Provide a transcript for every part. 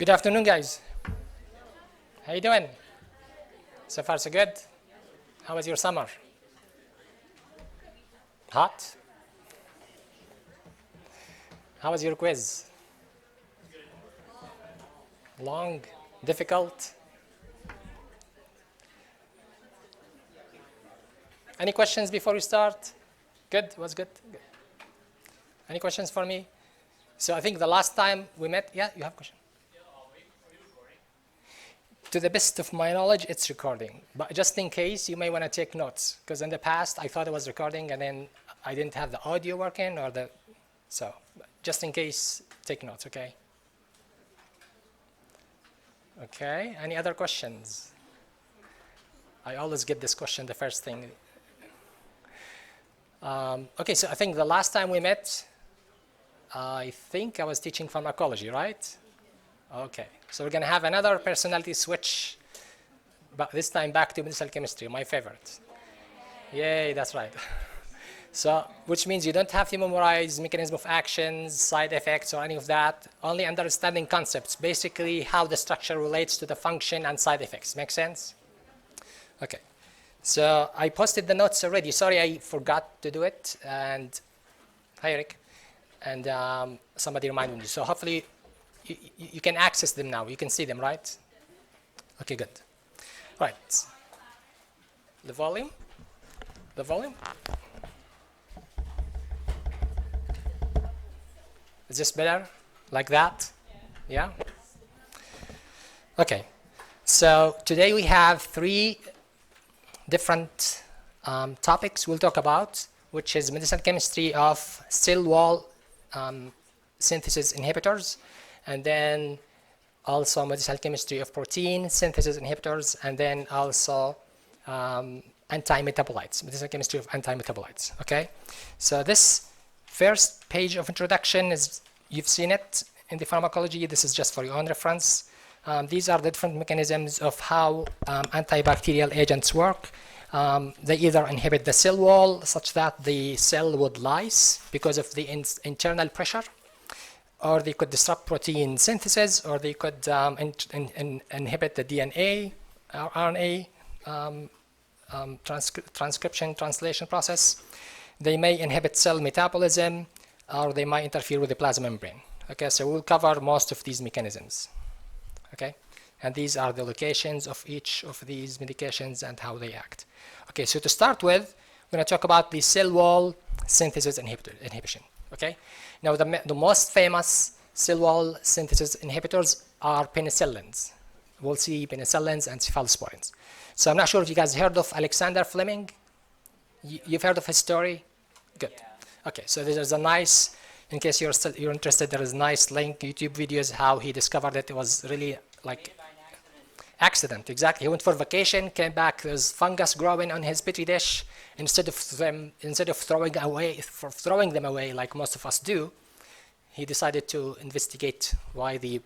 Good afternoon, guys. How you doing? So far, so good. How was your summer? Hot? How was your quiz? Long? Difficult? Any questions before we start? Good? Was good? Good. Any questions for me? So I think the last time we met, yeah, you have a question? To the best of my knowledge, it's recording. But just in case, you may want to take notes. Because in the past, I thought it was recording, and then I didn't have the audio working, or the... So just in case, take notes, okay? Okay, any other questions? I always get this question the first thing. Okay, so I think the last time we met, I think I was teaching pharmacology, right? Okay, so we're going to have another personality switch, but this time back to medicinal chemistry, my favorite. Yay, that's right. So, which means you don't have to memorize mechanism of actions, side effects, or any of that, only understanding concepts, basically how the structure relates to the function and side effects. Make sense? Okay, so I posted the notes already. Sorry, I forgot to do it, and hi, Eric. And somebody reminded me. So hopefully, you can access them now. You can see them, right? Okay, good. Right. The volume? The volume? Is this better? Like that? Yeah? Okay. So today we have three different topics we'll talk about, which is medicinal chemistry of cell wall synthesis inhibitors, and then also medicinal chemistry of protein synthesis inhibitors, and then also anti-metabolites, medicinal chemistry of anti-metabolites, okay? So this first page of introduction is, you've seen it in the pharmacology, this is just for your own reference. These are the different mechanisms of how antibacterial agents work. They either inhibit the cell wall such that the cell would lyse because of the internal pressure, or they could disrupt protein synthesis, or they could inhibit the DNA, RNA transcription, translation process. They may inhibit cell metabolism, or they might interfere with the plasma membrane. Okay, so we'll cover most of these mechanisms. Okay, and these are the locations of each of these medications and how they act. Okay, so to start with, we're going to talk about the cell wall synthesis inhibition. Okay, now the most famous cell wall synthesis inhibitors are penicillins. We'll see penicillins and cephalosporins. So I'm not sure if you guys heard of Alexander Fleming. You've heard of his story? Good. Yeah. Okay, so there's a nice, in case you're interested, there is a nice link, YouTube videos, how he discovered it. It was really like accident, exactly. He went for vacation, came back, there's fungus growing on his petri dish. Instead of throwing them away like most of us do, he decided to investigate why the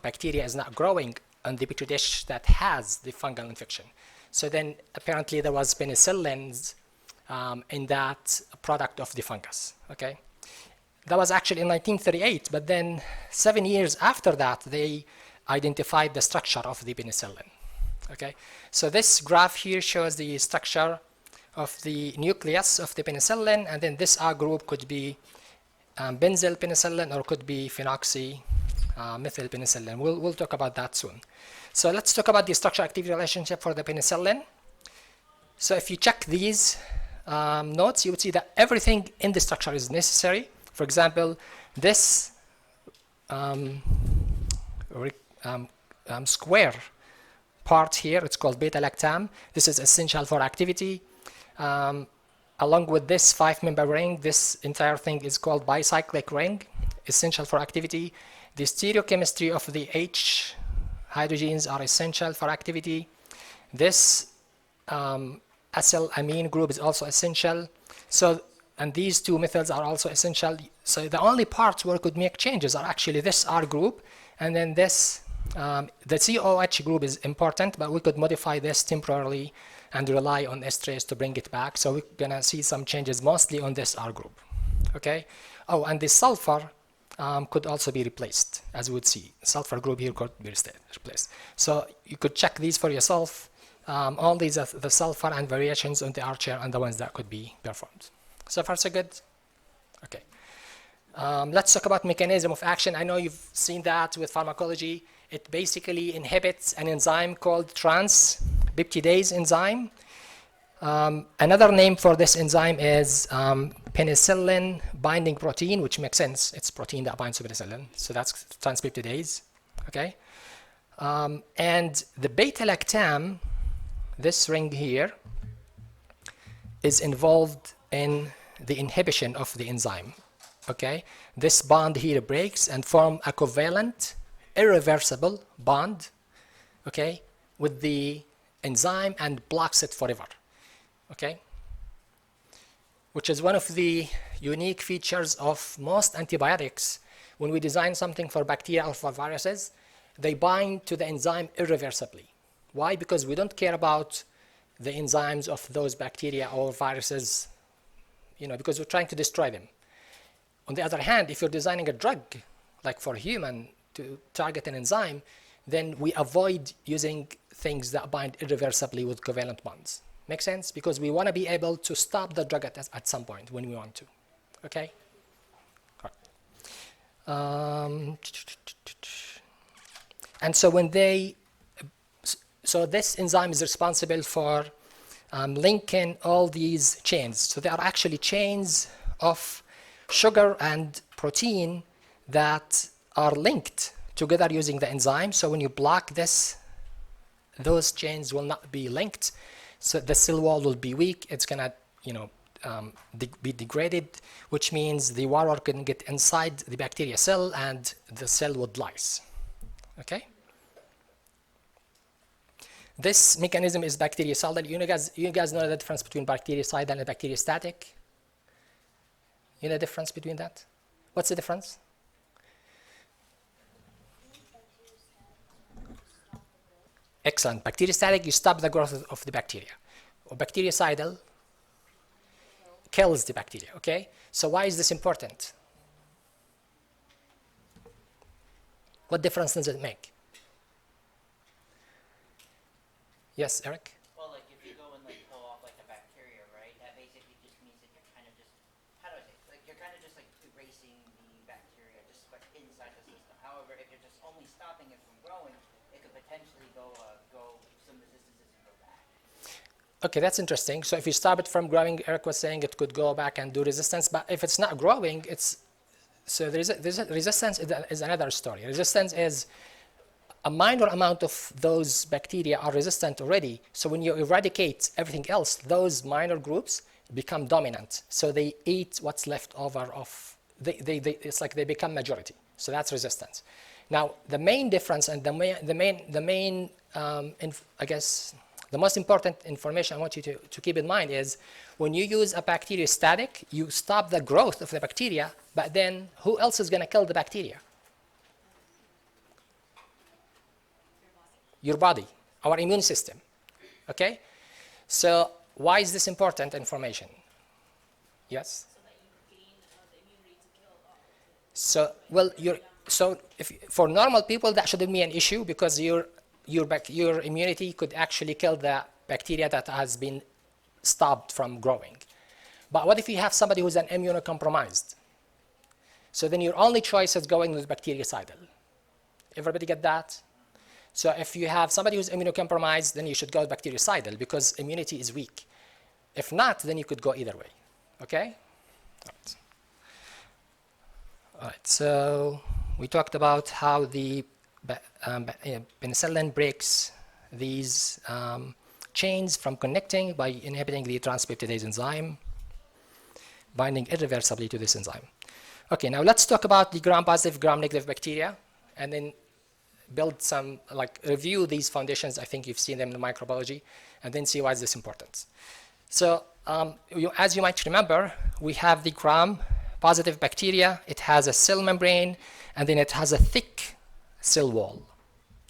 bacteria is not growing on the petri dish that has the fungal infection. So then apparently there was penicillins in that product of the fungus, okay? That was actually in 1938, but then 7 years after that, they identified the structure of the penicillin, okay? So this graph here shows the structure of the nucleus of the penicillin, and then this R group could be benzyl penicillin or could be phenoxy methyl penicillin. We'll talk about that soon. So let's talk about the structure-activity relationship for the penicillin. So if you check these notes, you would see that everything in the structure is necessary. For example, this square part here, it's called beta-lactam. This is essential for activity. Along with this 5-member ring, this entire thing is called bicyclic ring, essential for activity. The stereochemistry of the H hydrogens are essential for activity. This acylamine group is also essential. So, and these two methyls are also essential. So the only parts where it could make changes are actually this R group, and then this, the COH group is important, but we could modify this temporarily and rely on esterase to bring it back. So we're gonna see some changes mostly on this R group, okay? Oh, and the sulfur could also be replaced, as we would see. Sulfur group here could be replaced. So you could check these for yourself. All these are the sulfur and variations on the Archer and the ones that could be performed. So far so good? Okay. Let's talk about mechanism of action. I know you've seen that with pharmacology. It basically inhibits an enzyme called transpeptidase enzyme. Another name for this enzyme is penicillin binding protein, which makes sense. It's protein that binds to penicillin. So that's transpeptidase. Okay. And the beta-lactam, this ring here, is involved in the inhibition of the enzyme. Okay. This bond here breaks and form a covalent, irreversible bond, okay, with the enzyme and blocks it forever. Okay, which is one of the unique features of most antibiotics. When we design something for bacteria or for viruses, they bind to the enzyme irreversibly. Why? Because we don't care about the enzymes of those bacteria or viruses, because we're trying to destroy them. On the other hand, if you're designing a drug, like for human, to target an enzyme, then we avoid using things that bind irreversibly with covalent bonds. Make sense? Because we want to be able to stop the drug at some point when we want to. Okay? And so so this enzyme is responsible for linking all these chains. So there are actually chains of sugar and protein that are linked together using the enzyme. So when you block this, those chains will not be linked. So the cell wall will be weak. It's gonna, be degraded, which means the water can get inside the bacteria cell and the cell would lyse. Okay. This mechanism is bactericidal. You guys know the difference between bactericidal and bacteriostatic? You know the difference between that? What's the difference? Excellent. Bacteriostatic, you stop the growth of the bacteria. Or bactericidal kills the bacteria, okay? So why is this important? What difference does it make? Yes, Eric? Well, like if you go and like pull off like a bacteria, right? That basically just means that you're kind of just, how do I say? Like you're kind of just like erasing the bacteria just like inside the system. However, if you're just only stopping it from growing, it could potentially go some resistances and go back. Okay, that's interesting. So if you stop it from growing, Eric was saying it could go back and do resistance, but if it's not growing, there's a resistance is another story. Resistance is a minor amount of those bacteria are resistant already. So when you eradicate everything else, those minor groups become dominant. So they eat what's left over of, it's like they become majority. So that's resistance. Now, the main difference and the most important information I want you to keep in mind is when you use a bacteriostatic, you stop the growth of the bacteria, but then who else is going to kill the bacteria? Your body, our immune system. Okay? So why is this important information? Yes? So that you gain the immunity to kill So if for normal people that shouldn't be an issue because your immunity could actually kill the bacteria that has been stopped from growing. But what if you have somebody who's an immunocompromised? So then your only choice is going with bactericidal. Everybody get that? So if you have somebody who's immunocompromised, then you should go with bactericidal because immunity is weak. If not, then you could go either way. Okay? All right. So we talked about how the penicillin breaks these chains from connecting by inhibiting the transpeptidase enzyme, binding irreversibly to this enzyme. Okay, now let's talk about the gram-positive, gram-negative bacteria, and then build some, review these foundations. I think you've seen them in microbiology, and then see why is this important. So as you might remember, we have the gram-positive bacteria. It has a cell membrane, and then it has a thick cell wall.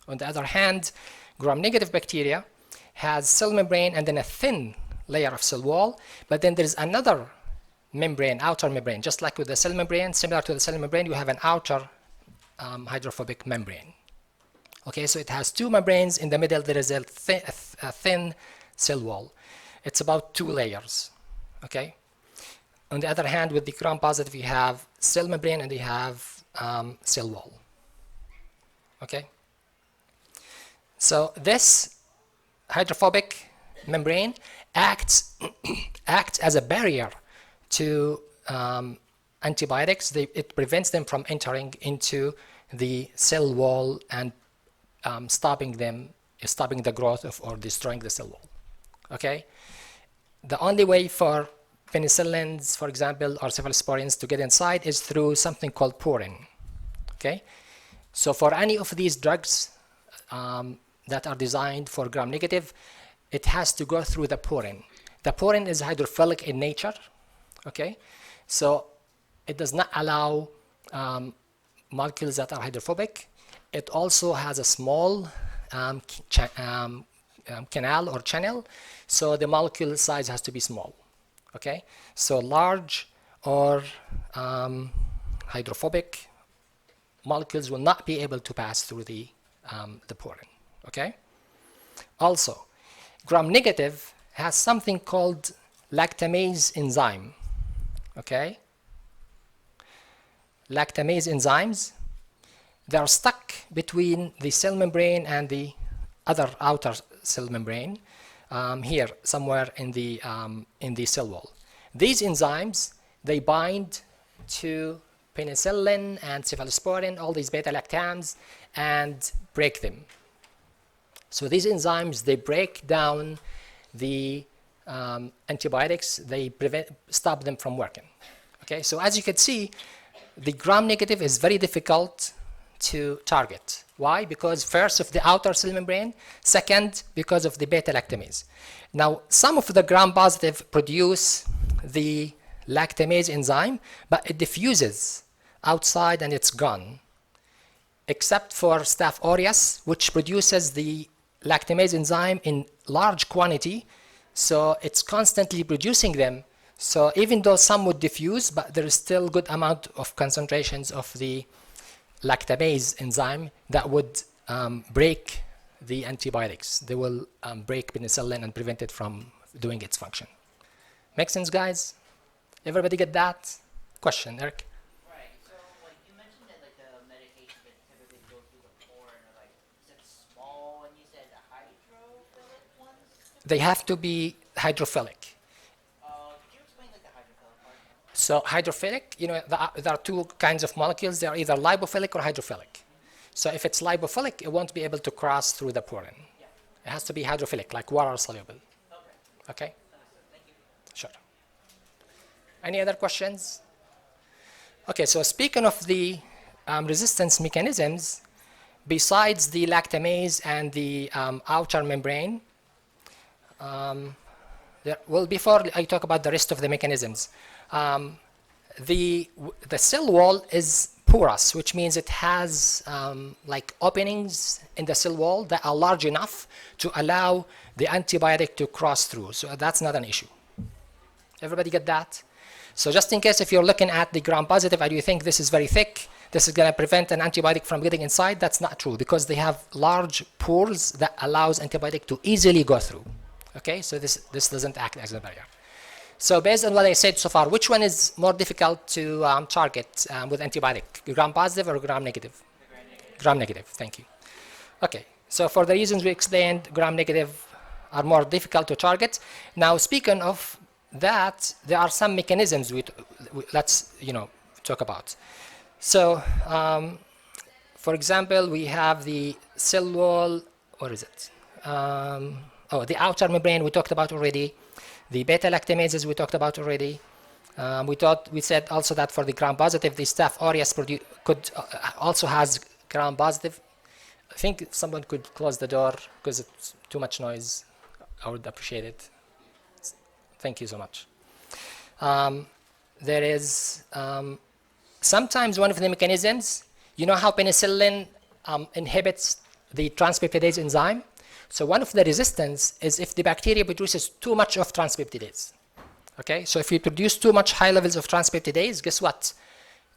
On the other hand, gram-negative bacteria has cell membrane and then a thin layer of cell wall, but then there's another membrane, outer membrane, just like with the cell membrane, similar to the cell membrane, you have an outer hydrophobic membrane. Okay, so it has two membranes. In the middle, there is a thin cell wall. It's about 2 layers. Okay. On the other hand, with the gram-positive, you have cell membrane and you have cell wall. Okay. So this hydrophobic membrane acts as a barrier to antibiotics. It prevents them from entering into the cell wall and stopping the growth of or destroying the cell wall. Okay. The only way for penicillins, for example, or cephalosporins to get inside is through something called porin. Okay. So for any of these drugs that are designed for gram-negative, it has to go through the porin. The porin is hydrophilic in nature. Okay. So it does not allow molecules that are hydrophobic. It also has a small canal or channel, so the molecule size has to be small. Okay, so large or hydrophobic molecules will not be able to pass through the porin. Okay. Also, gram-negative has something called lactamase enzyme. Okay. Lactamase enzymes, they are stuck between the cell membrane and the other outer cell membrane here somewhere in the cell wall. These enzymes, they bind to penicillin and cephalosporin, all these beta-lactams, and break them. So these enzymes, they break down the antibiotics, they stop them from working. Okay, so as you can see, the gram-negative is very difficult to target. Why? Because first of the outer cell membrane, second because of the beta-lactamase. Now some of the gram-positive produce the lactamase enzyme, but it diffuses outside and it's gone, except for Staph aureus, which produces the lactamase enzyme in large quantity, so it's constantly producing them. So even though some would diffuse, but there is still good amount of concentrations of the lactamase enzyme that would break the antibiotics. They will break penicillin and prevent it from doing its function. Make sense, guys? Everybody get that? Question, Eric? Right. So, like you mentioned that, like the medications that typically go through the porin are like, is it small? And you said hydrophilic ones? They have to be hydrophilic. Could you explain like the hydrophilic part? So hydrophilic, you know, there are two kinds of molecules. They are either lipophilic or hydrophilic. So if it's lipophilic, it won't be able to cross through the porin. Yeah. It has to be hydrophilic, like water soluble. Okay. Okay? Understood. Thank you. Sure. Any other questions? Okay, so speaking of the resistance mechanisms, besides the lactamase and the outer membrane, before I talk about the rest of the mechanisms, the cell wall is porous, which means it has like openings in the cell wall that are large enough to allow the antibiotic to cross through. So that's not an issue. Everybody get that? So just in case if you're looking at the gram-positive and you think this is very thick, this is going to prevent an antibiotic from getting inside, that's not true because they have large pores that allows antibiotic to easily go through. Okay, so this doesn't act as a barrier. So based on what I said so far, which one is more difficult to target with antibiotic, gram-positive or gram-negative? Gram-negative, thank you. Okay, so for the reasons we explained, gram-negative are more difficult to target. Now speaking of that, there are some mechanisms let's talk about. So for example, we have the cell wall, what is it? The outer membrane we talked about already. The beta-lactamases we talked about already. We said also that for the gram-positive, the Staph aureus also has gram-positive. I think if someone could close the door because it's too much noise, I would appreciate it. Thank you so much. There is sometimes one of the mechanisms, you know how penicillin inhibits the transpeptidase enzyme? So one of the resistance is if the bacteria produces too much of transpeptidase. Okay, so if you produce too much high levels of transpeptidase, guess what?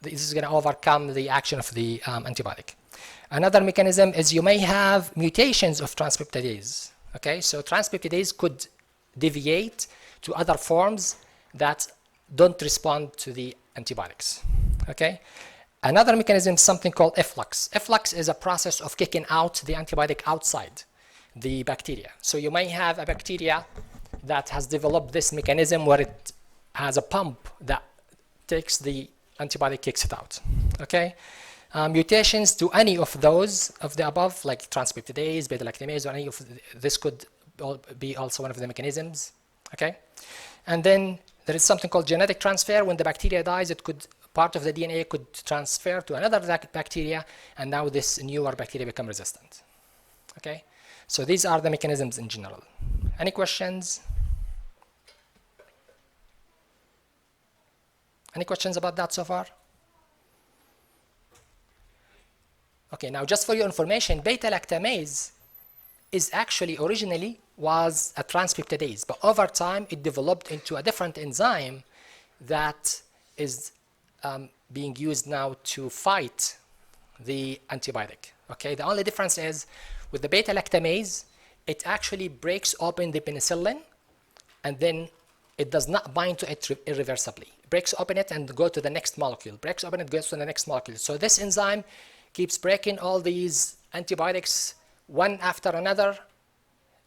This is going to overcome the action of the antibiotic. Another mechanism is you may have mutations of transpeptidase. Okay, so transpeptidase could deviate to other forms that don't respond to the antibiotics. Okay, another mechanism is something called efflux. Efflux is a process of kicking out the antibiotic outside the bacteria. So you may have a bacteria that has developed this mechanism where it has a pump that takes the antibiotic, kicks it out. Okay, mutations to any of those of the above, like transpeptidase, beta-lactamase, or any of this could be also one of the mechanisms. Okay, and then there is something called genetic transfer. When the bacteria dies, it could, part of the DNA could transfer to another bacteria, and now this newer bacteria become resistant. Okay, so these are the mechanisms in general. Any questions? Any questions about that so far? Okay, now just for your information, beta-lactamase is actually originally was a transpeptidase, but over time it developed into a different enzyme that is being used now to fight the antibiotic. Okay, the only difference is with the beta-lactamase, it actually breaks open the penicillin, and then it does not bind to it irreversibly. It breaks open it and go to the next molecule. Breaks open it, goes to the next molecule. So this enzyme keeps breaking all these antibiotics one after another.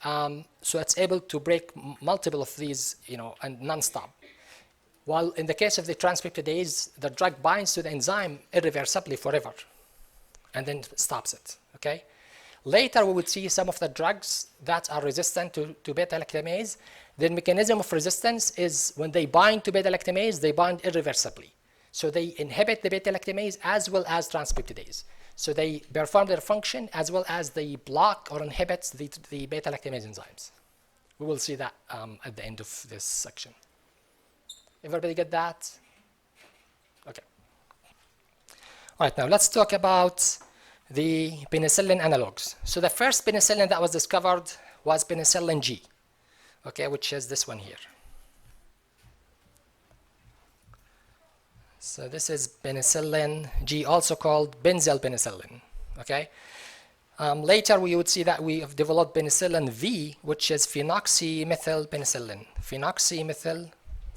So it's able to break multiple of these, and non-stop. While in the case of the transpeptidase, the drug binds to the enzyme irreversibly forever, and then stops it. Okay. Later, we would see some of the drugs that are resistant to beta-lactamase. The mechanism of resistance is when they bind to beta-lactamase, they bind irreversibly. So they inhibit the beta-lactamase as well as transpeptidase. So they perform their function as well as they block or inhibit the beta-lactamase enzymes. We will see that at the end of this section. Everybody get that? Okay. All right, now let's talk about the penicillin analogs. So the first penicillin that was discovered was penicillin G, okay, which is this one here. So this is penicillin G, also called benzyl penicillin, okay? Later we would see that we have developed penicillin V, which is phenoxymethyl penicillin. Phenoxymethyl,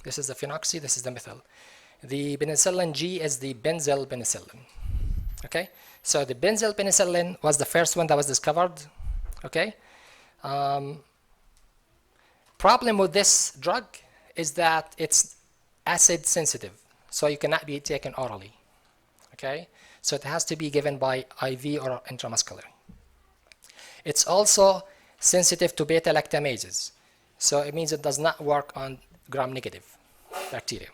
this is the phenoxy, this is the methyl. The penicillin G is the benzyl penicillin, okay? So the benzyl penicillin was the first one that was discovered, okay? Problem with this drug is that it's acid sensitive, so you cannot be taken orally, okay? So it has to be given by IV or intramuscular. It's also sensitive to beta-lactamases, so it means it does not work on gram-negative bacteria.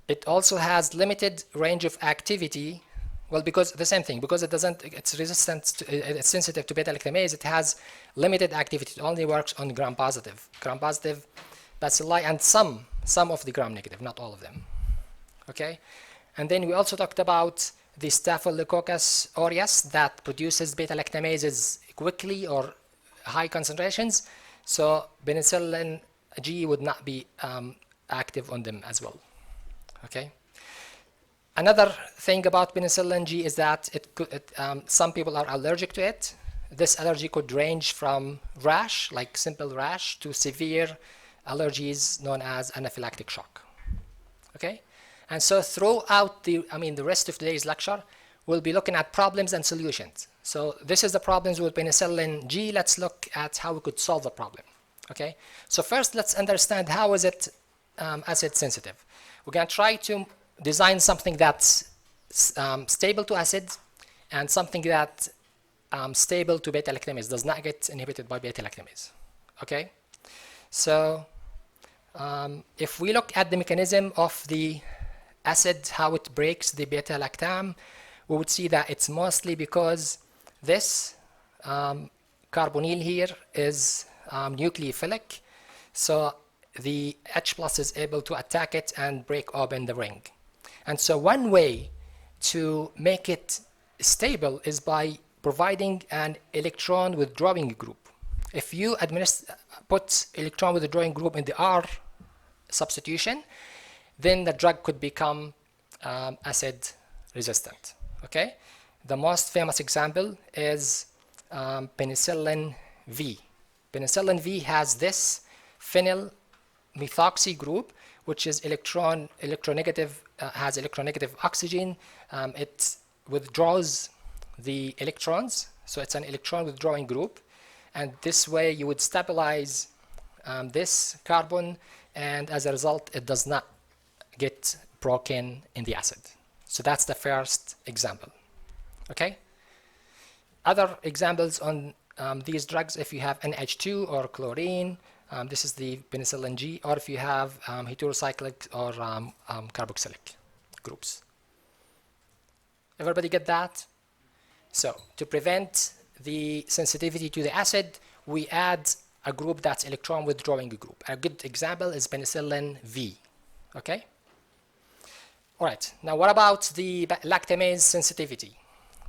It also has limited range of activity. Well, because the same thing, because it's resistant to, it's sensitive to beta-lactamase, it has limited activity. It only works on gram-positive bacilli, and some of the gram-negative, not all of them. Okay, and then we also talked about the Staphylococcus aureus that produces beta-lactamases quickly or high concentrations. So penicillin G would not be active on them as well. Okay. Another thing about penicillin G is that some people are allergic to it. This allergy could range from rash, like simple rash, to severe allergies known as anaphylactic shock. Okay? And so throughout the rest of today's lecture, we'll be looking at problems and solutions. So this is the problems with penicillin G. Let's look at how we could solve the problem. Okay? So first, let's understand how is it acid sensitive. We're going to try to design something that's stable to acid and something that stable to beta-lactamase, does not get inhibited by beta-lactamase. Okay, so if we look at the mechanism of the acid, how it breaks the beta-lactam, we would see that it's mostly because this carbonyl here is nucleophilic, so the H plus is able to attack it and break open the ring. And so one way to make it stable is by providing an electron withdrawing group. If you put electron withdrawing group in the R substitution, then the drug could become acid resistant. Okay, the most famous example is penicillin V. Penicillin V has this phenyl methoxy group, which is electronegative, has electronegative oxygen. It withdraws the electrons, so it's an electron withdrawing group, and this way you would stabilize this carbon, and as a result it does not get broken in the acid. So that's the first example. Okay, other examples on these drugs, if you have NH2 or chlorine, this is the penicillin G, or if you have heterocyclic or carboxylic groups. Everybody get that? So to prevent the sensitivity to the acid, we add a group that's electron withdrawing group. A good example is penicillin V. Okay? All right, now what about the lactamase sensitivity?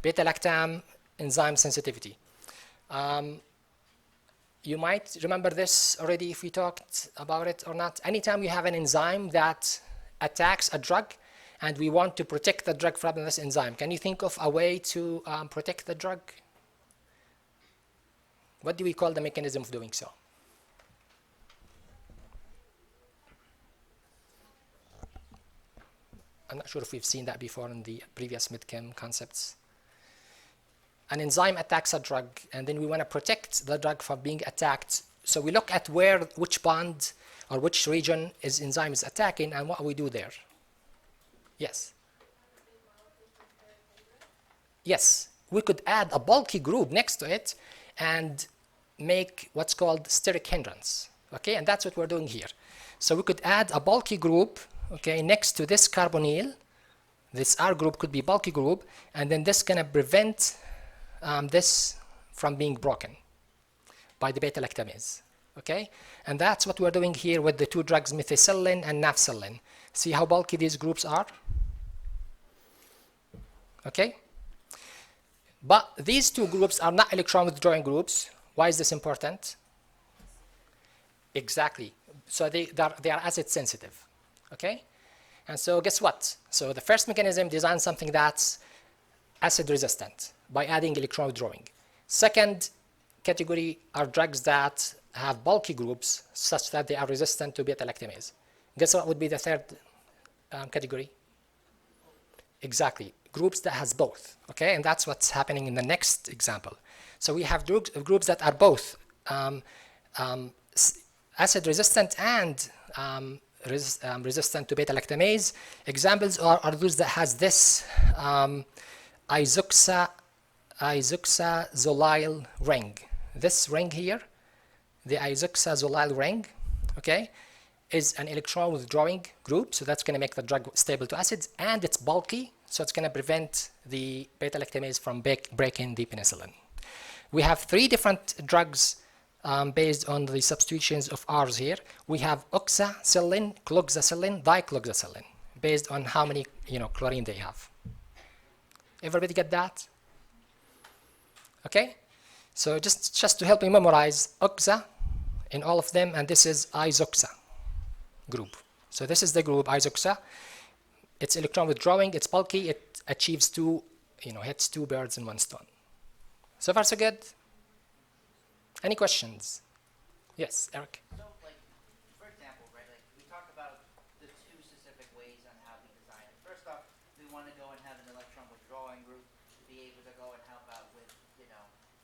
Beta-lactam enzyme sensitivity. You might remember this already if we talked about it or not. Anytime you have an enzyme that attacks a drug and we want to protect the drug from this enzyme, can you think of a way to protect the drug? What do we call the mechanism of doing so? I'm not sure if we've seen that before in the previous midchem concepts. An enzyme attacks a drug, and then we want to protect the drug from being attacked. So we look at which bond or which region enzyme is attacking, and what we do there. Yes. Yes, we could add a bulky group next to it and make what's called steric hindrance. Okay, and that's what we're doing here. So we could add a bulky group, okay, next to this carbonyl. This R group could be bulky group, and then this gonna prevent this from being broken by the beta-lactamase. Okay, and that's what we're doing here with the two drugs methicillin and nafcillin. See how bulky these groups are? Okay, but these two groups are not electron withdrawing groups. Why is this important? Exactly, so they are acid sensitive. Okay, and so guess what? So the first mechanism designs something that's acid resistant by adding electron withdrawing. Second category are drugs that have bulky groups such that they are resistant to beta-lactamase. Guess what would be the third category? Exactly, groups that has both. Okay, and that's what's happening in the next example. So we have groups that are both acid resistant and resistant to beta-lactamase. Examples are those that has this isoxazolyl ring. This ring here, the isoxazolyl ring, okay, is an electron withdrawing group, so that's going to make the drug stable to acids, and it's bulky, so it's going to prevent the beta-lactamase from breaking the penicillin. We have three different drugs based on the substitutions of R's here. We have oxacillin, cloxacillin, dicloxacillin, based on how many chlorine they have. Everybody get that? Okay, so just to help you memorize, oxa in all of them, and this is isoxa group. So this is the group isoxa. It's electron withdrawing, it's bulky, it achieves hits two birds in one stone. So far so good? Any questions? Yes, Eric. So, like, for example, right, like, we talk about the two specific ways on how we design it. First off, we want to go and have an electron withdrawing group to be able to go and help out with,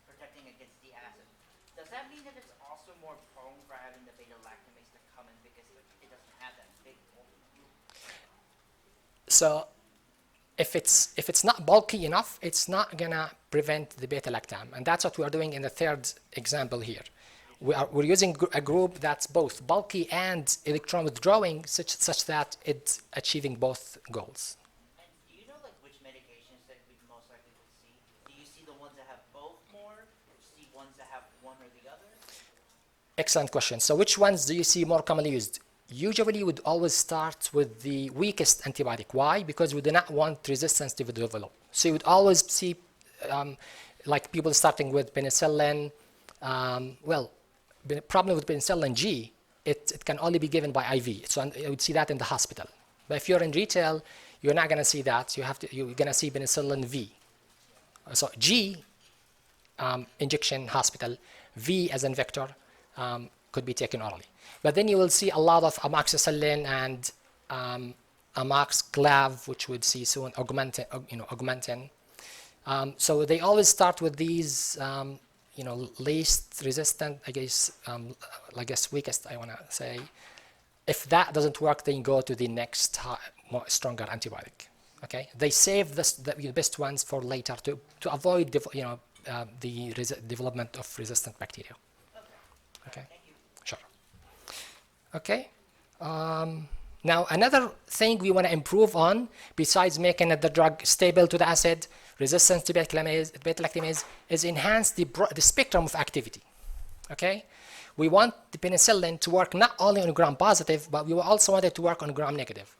protecting against the acid. Does that mean that it's also more prone for having the beta-lactamase to come in because it doesn't have that big bulky group? So if it's not bulky enough, it's not gonna prevent the beta-lactam, and that's what we are doing in the third example here. We're using a group that's both bulky and electron withdrawing, such that it's achieving both goals. And do you know like which medications that we most likely would see? Do you see the ones that have both more, or see ones that have one or the other? Excellent question. So which ones do you see more commonly used? Usually we would always start with the weakest antibiotic. Why? Because we do not want resistance to develop. So you would always see like people starting with penicillin. Well, problem with penicillin G, it can only be given by IV. So you would see that in the hospital. But if you're in retail, you're not going to see that. You're going to see penicillin V. So G, injection hospital, V as in vector, could be taken orally. But then you will see a lot of amoxicillin and amoxiclav, which we'd see soon, augmentin. So they always start with these, least resistant, weakest, I want to say. If that doesn't work, then go to the next more stronger antibiotic. Okay, they save the best ones for later to avoid the development of resistant bacteria. Okay, sure. Okay. Now another thing we want to improve on, besides making the drug stable to the acid, resistant to beta-lactamase, is enhance the spectrum of activity. Okay, we want the penicillin to work not only on gram-positive, but we also want it to work on gram-negative.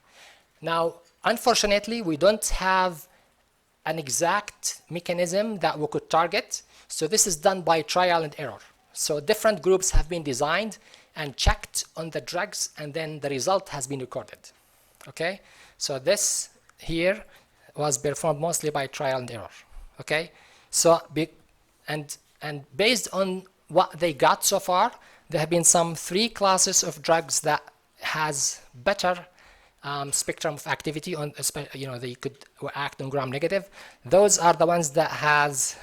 Now, unfortunately, we don't have an exact mechanism that we could target, so this is done by trial and error. So different groups have been designed and checked on the drugs, and then the result has been recorded. Okay, so this here was performed mostly by trial and error. Okay, so and based on what they got so far, there have been some 3 classes of drugs that has better spectrum of activity on, they could act on gram-negative. Those are the ones that has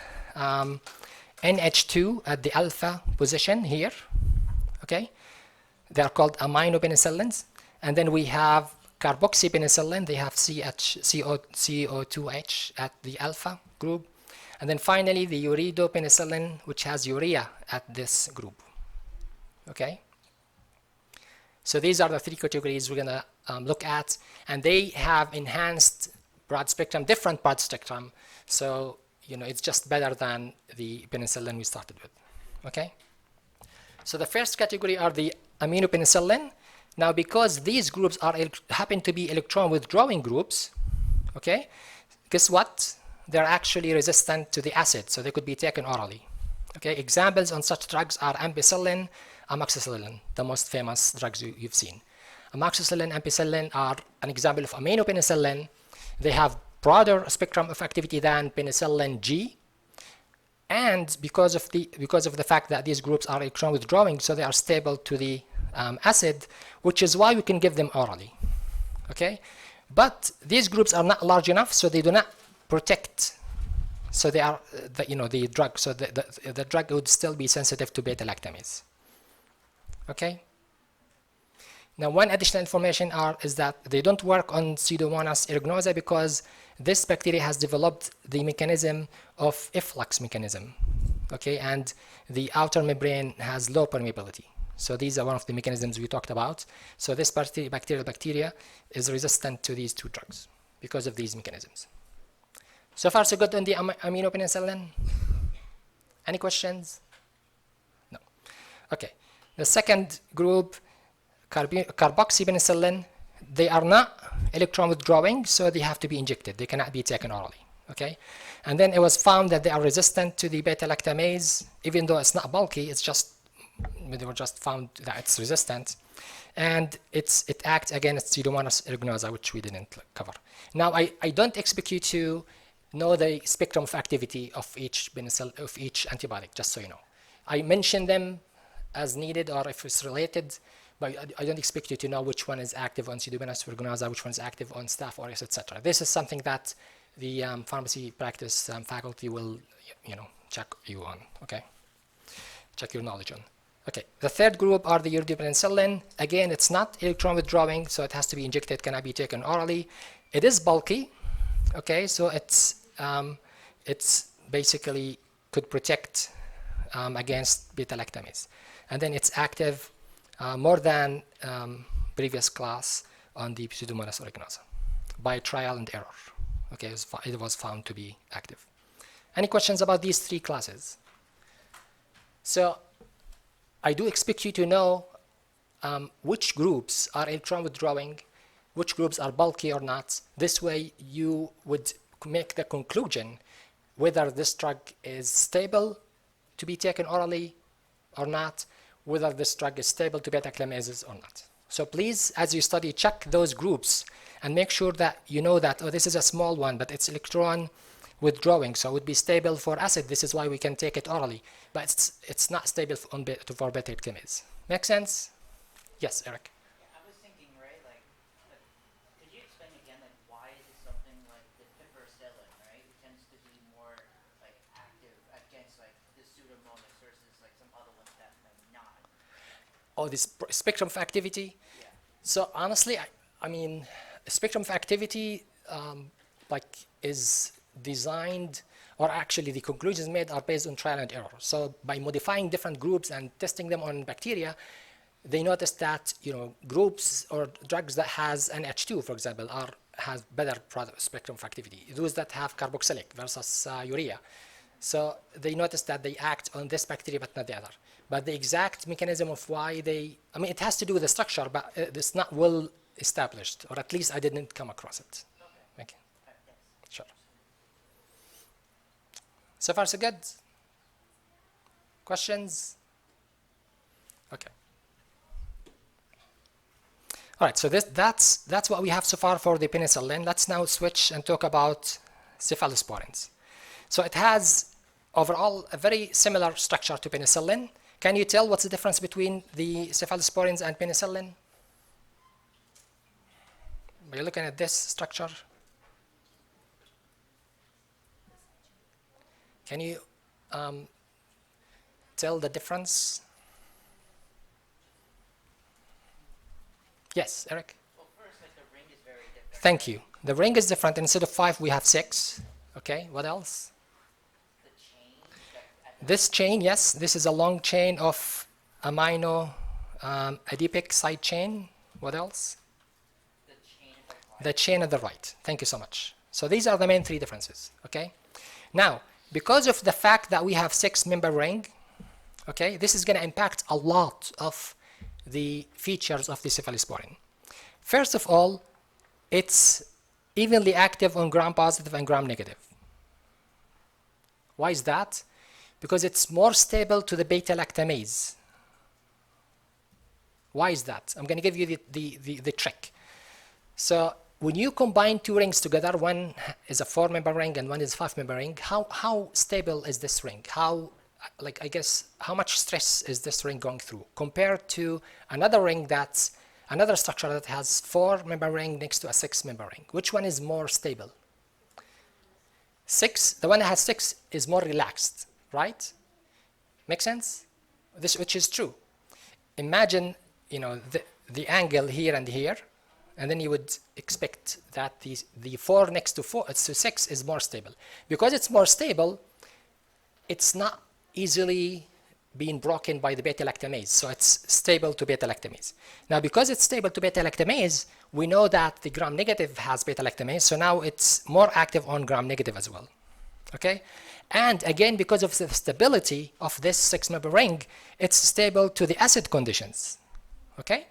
NH2 at the alpha position here. Okay, they are called aminopenicillins. And then we have carboxypenicillin. They have CO2H at the alpha group. And then finally, the uridopenicillin, which has urea at this group. Okay. So these are the 3 categories we're going to look at, and they have enhanced broad spectrum, different broad spectrum. So it's just better than the penicillin we started with. Okay. So the first category are the aminopenicillin. Now, because these groups happen to be electron withdrawing groups, okay, guess what? They're actually resistant to the acid, so they could be taken orally. Okay, examples on such drugs are ampicillin, amoxicillin, the most famous drugs you've seen. Amoxicillin, ampicillin are an example of aminopenicillin. They have broader spectrum of activity than penicillin G, and because of the fact that these groups are electron withdrawing, so they are stable to the acid, which is why we can give them orally. Okay, but these groups are not large enough, so they do not protect. So they are, the drug. So the drug would still be sensitive to beta-lactamase. Okay. Now, one additional information is that they don't work on Pseudomonas aeruginosa because this bacteria has developed the mechanism of efflux mechanism. Okay, and the outer membrane has low permeability. So these are one of the mechanisms we talked about. So this bacteria is resistant to these 2 drugs because of these mechanisms. So far, so good on the aminopenicillin. Any questions? No. Okay. The second group, carboxypenicillin, they are not electron withdrawing, so they have to be injected. They cannot be taken orally. Okay. And then it was found that they are resistant to the beta-lactamase, even though it's not bulky. It's just they were just found that it's resistant, and it acts against Pseudomonas aeruginosa, which we didn't cover. Now, I don't expect you to know the spectrum of activity of each antibiotic, just so you know. I mention them as needed or if it's related, but I don't expect you to know which one is active on Pseudomonas aeruginosa, which one is active on Staph aureus, etc. This is something that the pharmacy practice faculty will, check you on. Okay, check your knowledge on. Okay, the third group are the uridopenicillin. Again, it's not electron withdrawing, so it has to be injected, cannot be taken orally. It is bulky. Okay, so it's basically could protect against beta-lactamase, and then it's active more than previous class on the Pseudomonas aeruginosa by trial and error. Okay, it was found to be active. Any questions about these 3 classes? So I do expect you to know which groups are electron withdrawing, which groups are bulky or not. This way you would make the conclusion whether this drug is stable to be taken orally or not, whether this drug is stable to beta-lactamases or not. So please, as you study, check those groups and make sure that you know that, oh, this is a small one, but it's electron withdrawing, so it would be stable for acid. This is why we can take it orally, but it's not stable for beta-lactamase. Make sense? Yes, Eric. Yeah, I was thinking, right, like, could you explain again, like, why is it something like the piperacillin, right, it tends to be more, like, active against, like, the pseudomonas versus, like, some other ones that might not? Oh, this spectrum of activity. Yeah. So honestly, I mean, spectrum of activity like is designed, or actually the conclusions made are based on trial and error. So by modifying different groups and testing them on bacteria, they noticed that, you know, groups or drugs that has NH2, for example, has better spectrum of activity. Those that have carboxylic versus urea. So they noticed that they act on this bacteria but not the other. But the exact mechanism of why they, I mean, it has to do with the structure, but it's not well established, or at least I didn't come across it. Okay. Thanks. Sure. So far, so good? Questions? Okay. All right, so that's what we have so far for the penicillin. Let's now switch and talk about cephalosporins. So it has overall a very similar structure to penicillin. Can you tell what's the difference between the cephalosporins and penicillin? Are you looking at this structure? Can you tell the difference? Yes, Eric? Well, first, like, the ring is very different. Thank you. The ring is different. Instead of 5, we have 6. Okay, what else? The chain, that This chain, yes, this is a long chain of amino adipic side chain. What else? the chain of like, The chain at the right. Thank you so much. So these are the main 3 differences, okay? Now, because of the fact that we have 6-member ring, okay, this is going to impact a lot of the features of the cephalosporin. First of all, it's evenly active on gram-positive and gram-negative. Why is that? Because it's more stable to the beta-lactamase. Why is that? I'm going to give you the trick. So when you combine 2 rings together, one is a 4-member ring and one is a 5-member ring, how stable is this ring? How, like, I guess, how much stress is this ring going through compared to another ring that's another structure that has 4-member ring next to a 6-member ring? Which one is more stable? 6, the one that has 6 is more relaxed, right? Make sense? This, which is true. Imagine, you know, the angle here and here, and then you would expect that the 4 next to 6 is more stable. Because it's more stable, it's not easily being broken by the beta-lactamase, so it's stable to beta-lactamase. Now, because it's stable to beta-lactamase, we know that the gram-negative has beta-lactamase, so now it's more active on gram-negative as well, okay? And again, because of the stability of this 6-member ring, it's stable to the acid conditions, okay?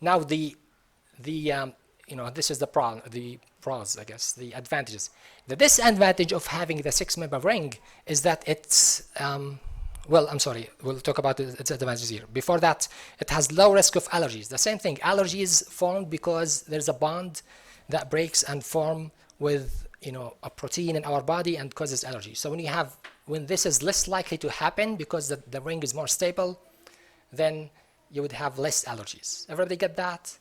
Now, you know, this is the pros, I guess, the advantages. The disadvantage of having the 6-member ring is that it's, well, I'm sorry, we'll talk about its advantages here. Before that, it has low risk of allergies. The same thing, allergies form because there's a bond that breaks and form with, you know, a protein in our body and causes allergy. So when this is less likely to happen because the ring is more stable, then you would have less allergies. Everybody get that?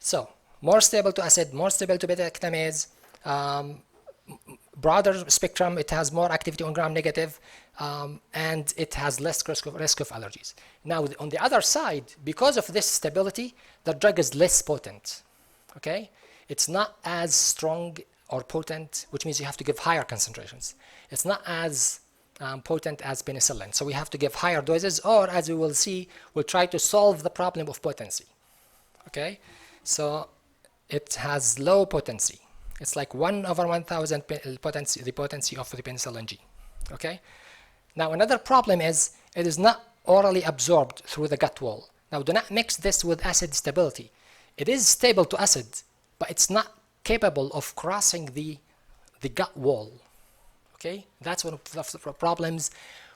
So, more stable to acid, more stable to beta-lactamase, broader spectrum, it has more activity on gram-negative, and it has less risk of allergies. Now, on the other side, because of this stability, the drug is less potent, okay? It's not as strong or potent, which means you have to give higher concentrations. It's not as potent as penicillin, so we have to give higher doses, or as we will see, we'll try to solve the problem of potency, okay? So it has low potency. It's like 1/1000 potency, the potency of the penicillin G, okay? Now another problem is it is not orally absorbed through the gut wall. Now do not mix this with acid stability. It is stable to acid, but it's not capable of crossing the gut wall, okay? That's one of the problems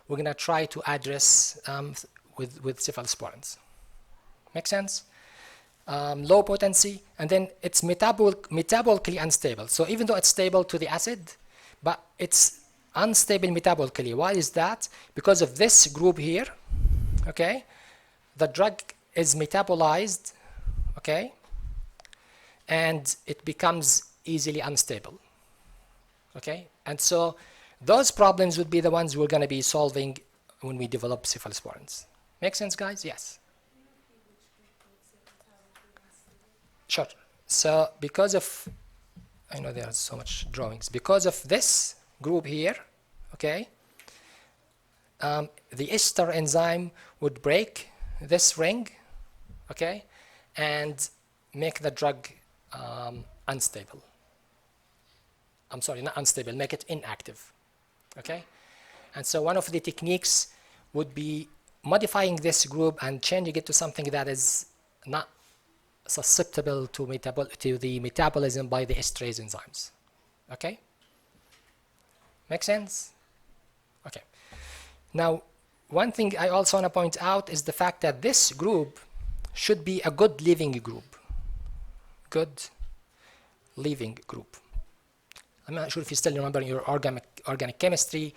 we're gonna try to address with cephalosporins. Make sense? Low potency, and then it's metabolically unstable. So even though it's stable to the acid, but it's unstable metabolically. Why is that? Because of this group here, okay? The drug is metabolized, okay? And it becomes easily unstable, okay? And so those problems would be the ones we're gonna be solving when we develop cephalosporins. Make sense, guys? Yes. Sure. So because of, I know there are so much drawings, because of this group here, okay, the ester enzyme would break this ring, okay, and make the drug unstable. I'm sorry, not unstable, make it inactive, okay? And so one of the techniques would be modifying this group and changing it to something that is not susceptible to the metabolism by the esterase enzymes. Okay? Make sense? Okay. Now, one thing I also want to point out is the fact that this group should be a good living group. Good living group. I'm not sure if you still remember in your organic chemistry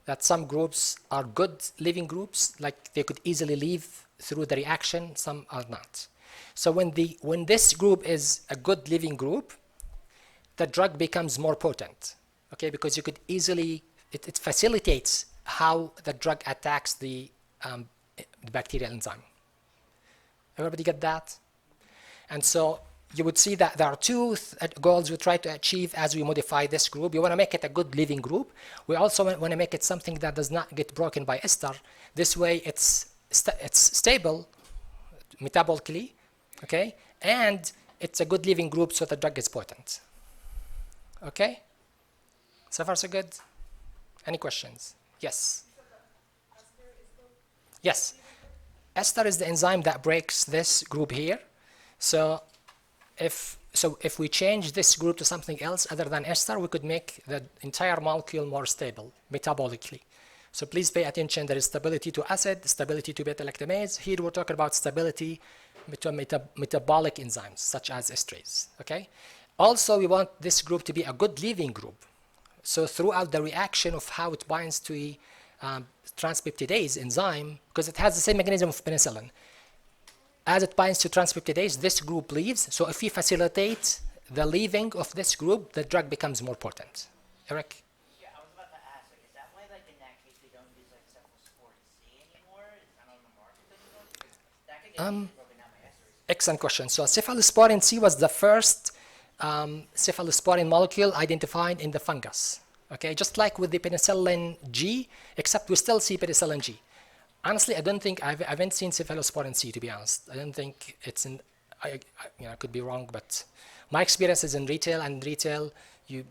that some groups are good living groups, like they could easily live through the reaction, some are not. So when this group is a good living group, the drug becomes more potent, okay? Because you could easily, it facilitates how the drug attacks the bacterial enzyme. Everybody get that? And so you would see that there are two goals we try to achieve as we modify this group. We want to make it a good living group. We also want to make it something that does not get broken by ester. This way it's stable metabolically, okay? And it's a good living group, so the drug is potent. Okay? So far so good? Any questions? Yes? Yes. Ester is the enzyme that breaks this group here. So if we change this group to something else other than ester, we could make the entire molecule more stable metabolically. So please pay attention. There is stability to acid, stability to beta-lactamase. Here we're talking about stability to metabolic enzymes such as esterase. Okay. Also, we want this group to be a good living group. So throughout the reaction of how it binds to a transpeptidase enzyme, because it has the same mechanism of penicillin. As it binds to transpeptidase, this group leaves. So if we facilitate the leaving of this group, the drug becomes more potent. Eric? Yeah, I was about to ask, like, is that why, like, in that case, we don't use, like, cephalosporin C anymore? It's not on the market anymore? Because that could get easily broken down by esterase. Excellent question. So cephalosporin C was the first cephalosporin molecule identified in the fungus. Okay, just like with the penicillin G, except we still see penicillin G. Honestly, I don't think I haven't seen cephalosporin C, to be honest. I don't think it's in. I could be wrong, but my experience is in retail. And retail, you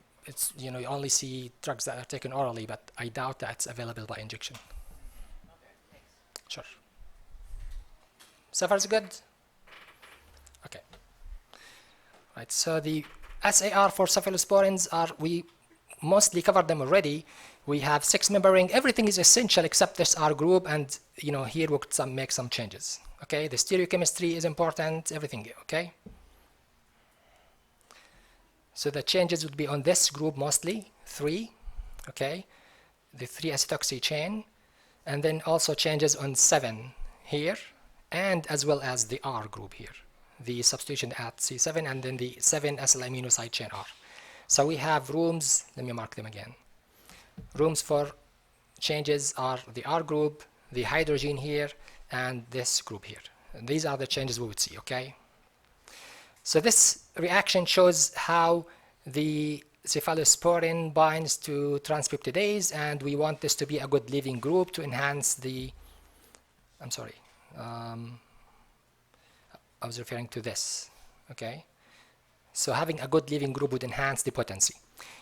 only see drugs that are taken orally, but I doubt that it's available by injection. Okay, thanks. Sure. So far so good. Okay. Right. So the SAR for cephalosporins we mostly covered them already. We have 6-member ring. Everything is essential except this R group, and here we'll make some changes. Okay, the stereochemistry is important. Everything. Okay. So the changes would be on this group mostly 3. Okay, the 3-acetoxy chain, and then also changes on 7 here, and as well as the R group here, the substitution at C7, and then the 7-acyl aminoside chain R. So we have rooms. Let me mark them again. Rooms for changes are the R group, the hydrogen here, and this group here. And these are the changes we would see, okay? So this reaction shows how the cephalosporin binds to transpeptidase, and we want this to be a good living group to enhance the, I'm sorry, I was referring to this, okay? So having a good living group would enhance the potency.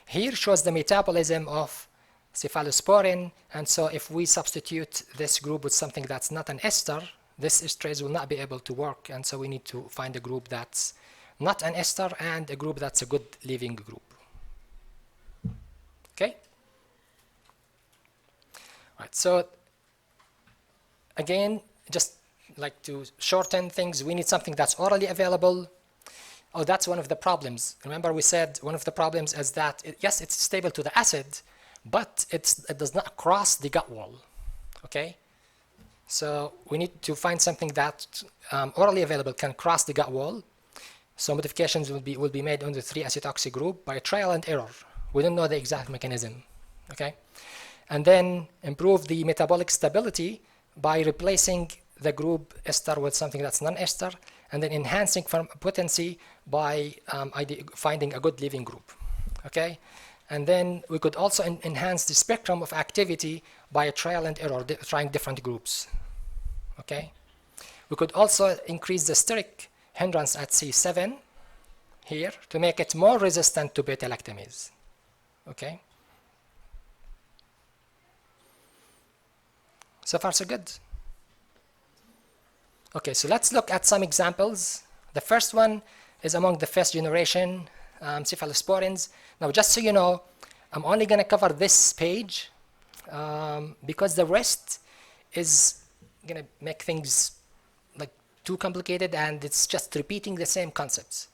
Here shows the metabolism of cephalosporin, and so if we substitute this group with something that's not an ester, this esterase will not be able to work, and so we need to find a group that's not an ester and a group that's a good living group. Okay? Right, so again, just like to shorten things, we need something that's orally available. Oh, that's one of the problems. Remember we said one of the problems is that, yes, it's stable to the acid, but it does not cross the gut wall, okay? So we need to find something that orally available can cross the gut wall. So modifications will be made on the 3-acetoxy group by trial and error. We don't know the exact mechanism, okay? And then improve the metabolic stability by replacing the group ester with something that's non-ester, and then enhancing potency by finding a good leaving group, okay? And then we could also enhance the spectrum of activity by a trial and error, trying different groups, okay? We could also increase the steric hindrance at C7 here to make it more resistant to beta-lactamase, okay? So far so good. Okay, so let's look at some examples. The first one is among the first generation cephalosporins. Now, just so you know, I'm only going to cover this page because the rest is going to make things like too complicated, and it's just repeating the same concepts.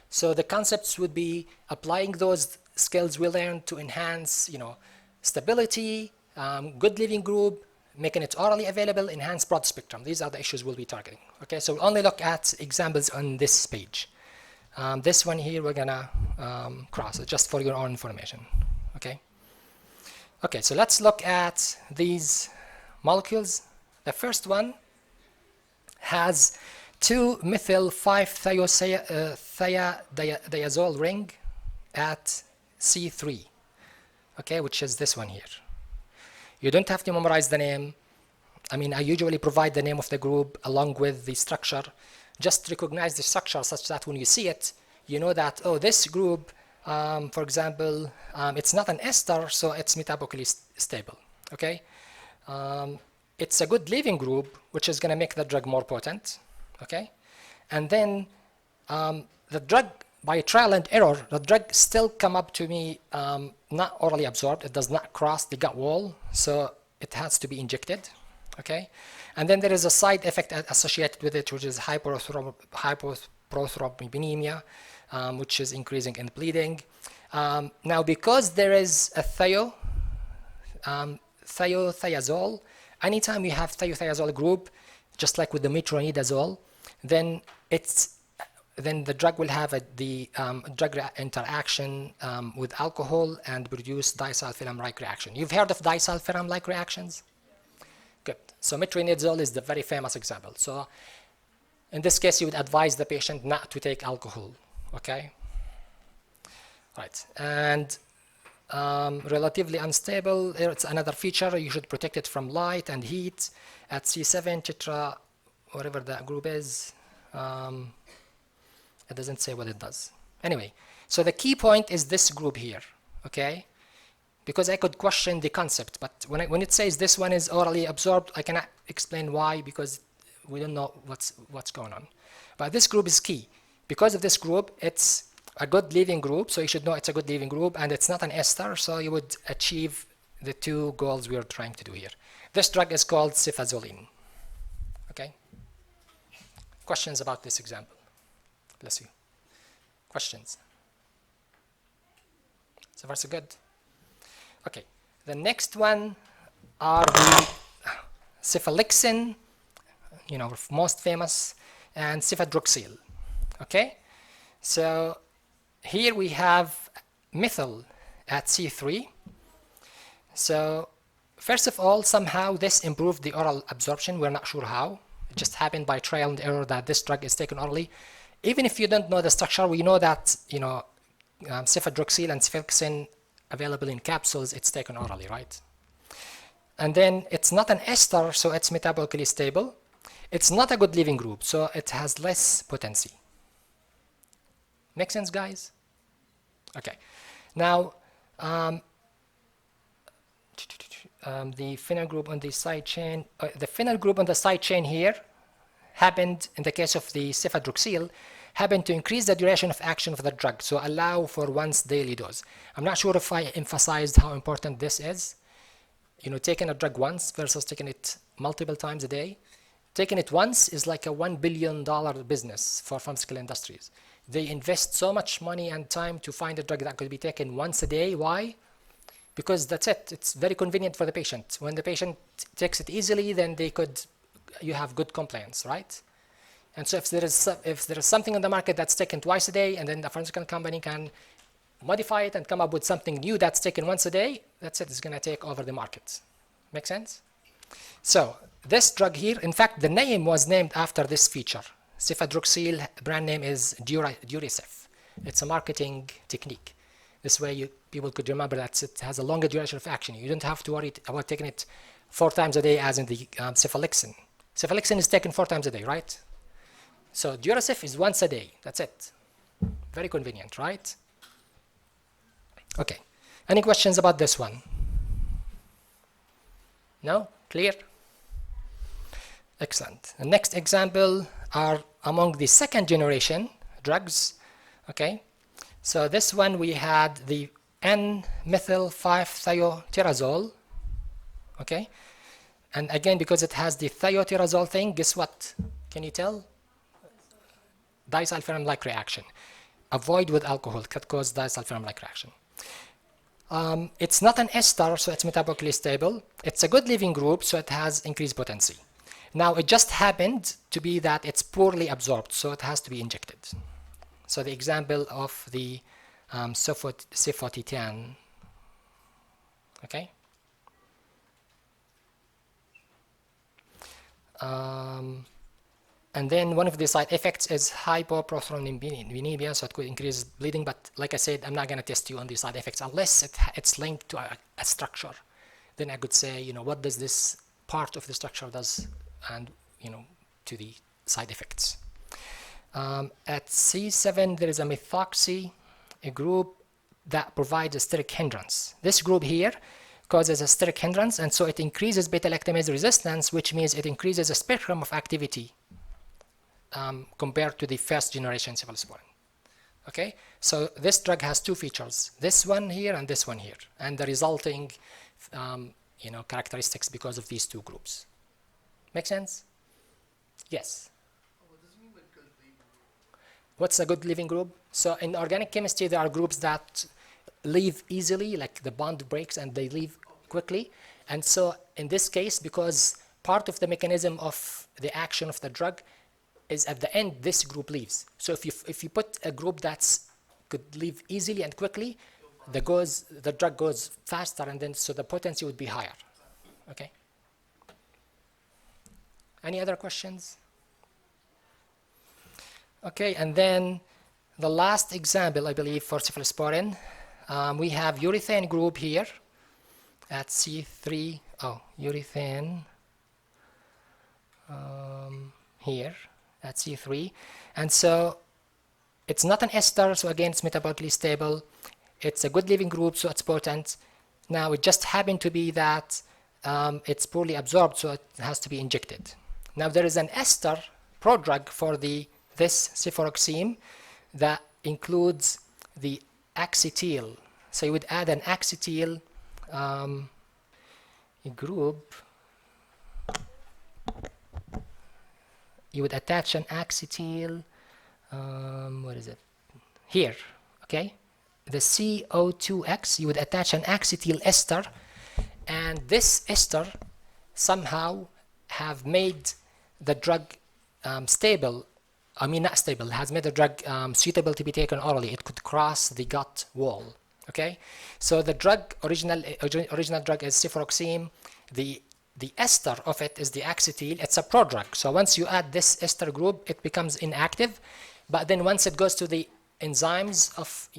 So the concepts would be applying those skills we learned to enhance, you know, stability, good leaving group, making it orally available, enhance broad spectrum. These are the issues we'll be targeting. Okay, so we'll only look at examples on this page. This one here we're gonna cross it just for your own information. Okay. Okay, so let's look at these molecules. The first one has 2-methyl-5-thiazole ring at C3. Okay, which is this one here. You don't have to memorize the name. I mean, I usually provide the name of the group along with the structure. Just recognize the structure such that when you see it, you know that, oh, this group, for example, it's not an ester, so it's metabolically stable, okay? It's a good leaving group, which is going to make the drug more potent, okay? And then the drug, by trial and error, the drug still come up to me not orally absorbed. It does not cross the gut wall, so it has to be injected, okay? And then there is a side effect associated with it, which is hyperthrombonemia, which is increasing in bleeding. Now, because there is a thiazole, anytime you have thiazole group, just like with the metronidazole, then the drug will have the drug interaction with alcohol and produce disulfiram-like reaction. You've heard of disulfiram-like reactions? Good. So metronidazole is the very famous example. So in this case, you would advise the patient not to take alcohol, okay? Right. And relatively unstable, it's another feature. You should protect it from light and heat at C7 tetra, whatever that group is. It doesn't say what it does. Anyway, so the key point is this group here, okay? Because I could question the concept, but when it says this one is orally absorbed, I cannot explain why, because we don't know what's going on. But this group is key. Because of this group, it's a good leaving group, so you should know it's a good leaving group, and it's not an ester, so you would achieve the two goals we are trying to do here. This drug is called cefazolin, okay? Questions about this example? Bless you. Questions? So far so good. Okay, the next one are the cephalexin, you know, most famous, and cefadroxil. Okay, so here we have methyl at C3. So first of all, somehow this improved the oral absorption. We're not sure how. It just happened by trial and error that this drug is taken orally. Even if you don't know the structure, we know that, you know, cefadroxil and cephalexin available in capsules, it's taken orally, right? And then it's not an ester, so it's metabolically stable. It's not a good leaving group, so it has less potency. Make sense, guys? Okay. Now, the phenyl group on the side chain, the phenyl group on the side chain here happened, in the case of the cefadroxil, happened to increase the duration of action of the drug, so allow for once daily dose. I'm not sure if I emphasized how important this is. You know, taking a drug once versus taking it multiple times a day taking it once is like a $1 billion business for pharmaceutical industries. They invest so much money and time to find a drug that could be taken once a day. Why? Because that's it. It's very convenient for the patient. When the patient takes it easily, then you have good compliance, right? And so if there is something on the market that's taken twice a day, and then the pharmaceutical company can modify it and come up with something new that's taken once a day, that's it. It's going to take over the market. Make sense? So this drug here, in fact, the name was named after this feature. Cefadroxil brand name is Duracef. It's a marketing technique. This way people could remember that it has a longer duration of action. You don't have to worry about taking it 4 times a day as in the cephalexin. Cephalexin is taken 4 times a day, right? So Duracef is once a day. That's it. Very convenient, right? Okay. Any questions about this one? No? Clear? Excellent. The next example are among the second generation drugs. Okay. So this one we had the N-methyl-5-thiotyrosol. Okay. And again, because it has the thiotyrosol thing, guess what? Can you tell? Disulfiram-like reaction. Avoid with alcohol, that cause disulfiram-like reaction. It's not an ester, so it's metabolically stable. It's a good leaving group, so it has increased potency. Now, it just happened to be that it's poorly absorbed, so it has to be injected. So the example of the cefotitan, okay? And then one of the side effects is hypoproteinuria, so it could increase bleeding. But like I said, I'm not going to test you on the side effects unless it's linked to a structure. Then I could say, you know, what does this part of the structure does, and you know, to the side effects. At C7, there is a methoxy, a group that provides a steric hindrance. This group here causes a steric hindrance, and so it increases beta-lactamase resistance, which means it increases the spectrum of activity compared to the first generation cephalosporin. Okay, so this drug has 2 features: this one here and this one here, and the resulting, you know, characteristics because of these 2 groups. Make sense? Yes. What does it mean by good leaving group? What's a good leaving group? So in organic chemistry, there are groups that leave easily, like the bond breaks and they leave quickly. And so in this case, because part of the mechanism of the action of the drug is at the end, this group leaves. So if you put a group that's could leave easily and quickly, the drug goes faster, and then so the potency would be higher. Okay. Any other questions? Okay, and then the last example, I believe, for cephalosporin, we have urethane group here at C3. Oh, urethane here at C3. And so it's not an ester, so again, it's metabolically stable. It's a good leaving group, so it's potent. Now, it just happened to be that it's poorly absorbed, so it has to be injected. Now, there is an ester prodrug for this cefuroxime that includes the acetyl. So you would add an acetyl group. You would attach an acetyl, what is it? Here, okay? The CO2X, you would attach an acetyl ester, and this ester somehow have made the drug stable. I mean, not stable, has made the drug suitable to be taken orally. It could cross the gut wall, okay? So the drug, original drug is cefuroxime. The ester of it is the acetyl. It's a prodrug. So once you add this ester group, it becomes inactive. But then once it goes to the enzymes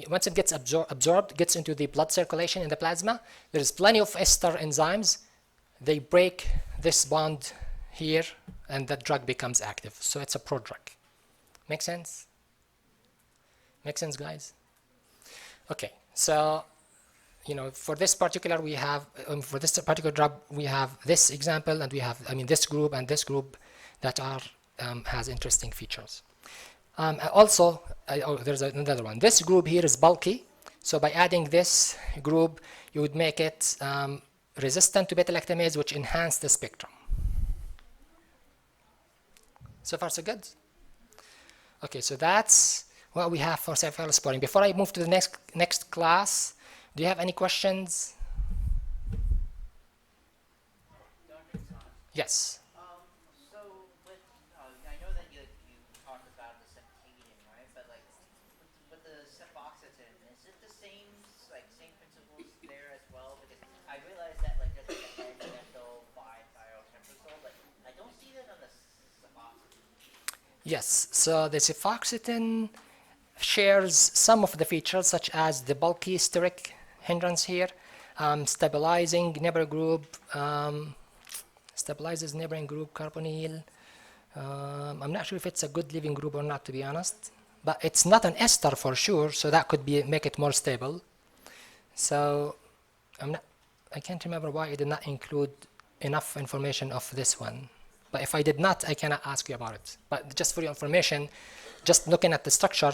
once it gets absorbed, gets into the blood circulation in the plasma, there's plenty of ester enzymes. They break this bond here, and the drug becomes active. So it's a prodrug. Make sense? Make sense, guys? Okay, so you know, for this particular we have for this particular drug we have this example, and we have this group and this group that are has interesting features. Also, there's another one. This group here is bulky, so by adding this group, you would make it resistant to beta-lactamase, which enhance the spectrum. So far, so good? Okay, so that's what we have for cephalosporin. Before I move to the next class, do you have any questions? Dr. Hassan, Yes. so with, I know that you talked about the ceftazidime, right? But like with the cefoxitin, is it the same same principles there as well? Because I realize that like there's like an N-methyl 5-thioterbinazole, but I don't see that on the cefoxitin. Yes, so the cefoxitin shares some of the features such as the bulky steric hindrance here, stabilizing neighbor group, stabilizes neighboring group carbonyl. I'm not sure if it's a good leaving group or not, to be honest, but it's not an ester for sure, so that could be make it more stable. So I can't remember why I did not include enough information of this one. But if I did not, I cannot ask you about it. But just for your information, just looking at the structure,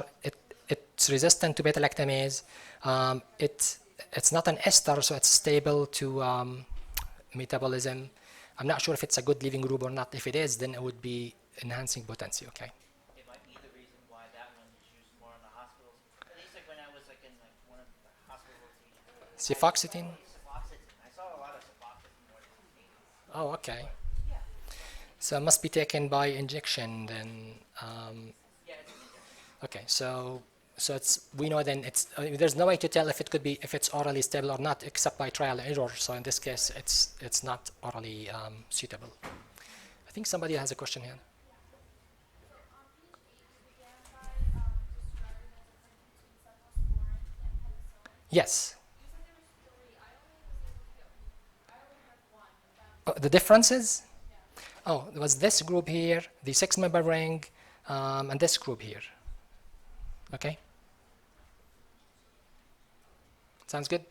it's resistant to beta-lactamase. It's not an ester, so it's stable to metabolism. I'm not sure if it's a good leaving group or not. If it is, then it would be enhancing potency, okay? It might be the reason why that one is used more in the hospitals. At least like when I was like in like one of the hospital rotations. Cefoxitin? Cefoxitin. I saw a lot of cefoxitin more than cefoxitin. Oh, okay. Yeah. So it must be taken by injection then. Yeah, it's an injection. Okay, so we know then there's no way to tell if it's orally stable or not except by trial and error. So in this case, it's not orally suitable. I think somebody has a question here. Yes. The differences? Oh, there was this group here, the 6-member ring, and this group here. Okay? Sounds good?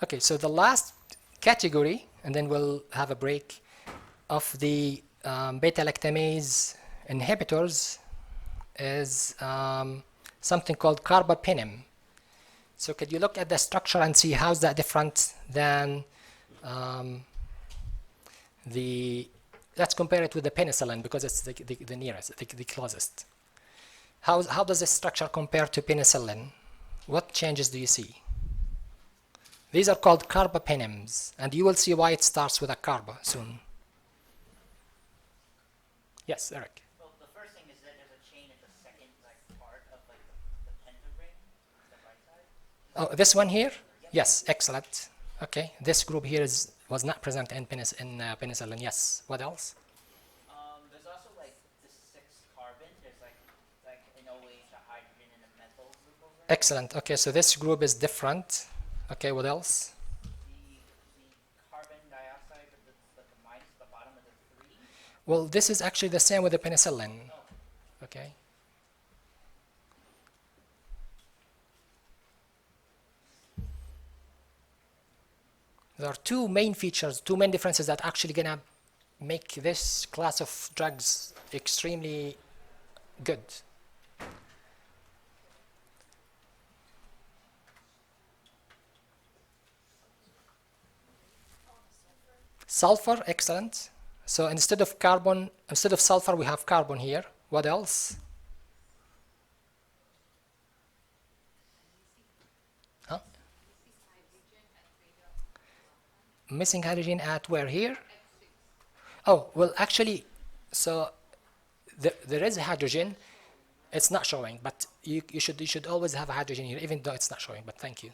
Okay, so the last category, and then we'll have a break, of the beta-lactamase inhibitors is something called carbapenem. So could you look at the structure and see how's that different than let's compare it with the penicillin because it's the nearest, the closest. How does this structure compare to penicillin? What changes do you see? These are called carbapenems, and you will see why it starts with a carba soon. Yes, Eric. Well, the first thing is that there's a chain at the second part of the penta ring, the right side. Oh, this one here? Yes, excellent. Okay, this group here was not present in penicillin. Yes. What else? There's also like the 6 carbon. There's like an OH, a hydrogen, and a methyl group over there. Excellent. Okay, so this group is different. Okay, what else? The carbon dioxide with the minus at the bottom of the 3. Well, this is actually the same with the penicillin. Oh. Okay. There are two main features, two main differences that actually gonna make this class of drugs extremely good. Sulfur, excellent. So instead of sulfur, we have carbon here. What else? Huh? Missing hydrogen at where here? Oh, well, actually, so there is hydrogen. It's not showing, but you should always have a hydrogen here, even though it's not showing. But thank you.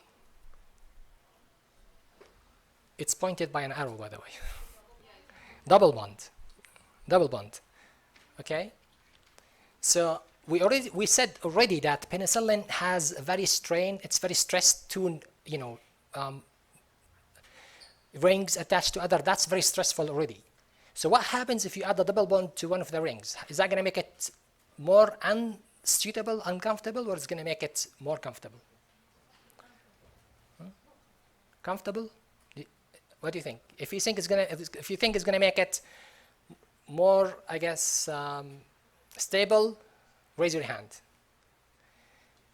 It's pointed by an arrow, by the way. Double bond. Okay. So we said already that penicillin has a very strained. It's very stressed to rings attached to other. That's very stressful already. So what happens if you add a double bond to one of the rings? Is that going to make it more unsuitable, uncomfortable, or is it going to make it more comfortable? Comfortable? What do you think? If you think it's gonna make it more, I guess, stable, raise your hand.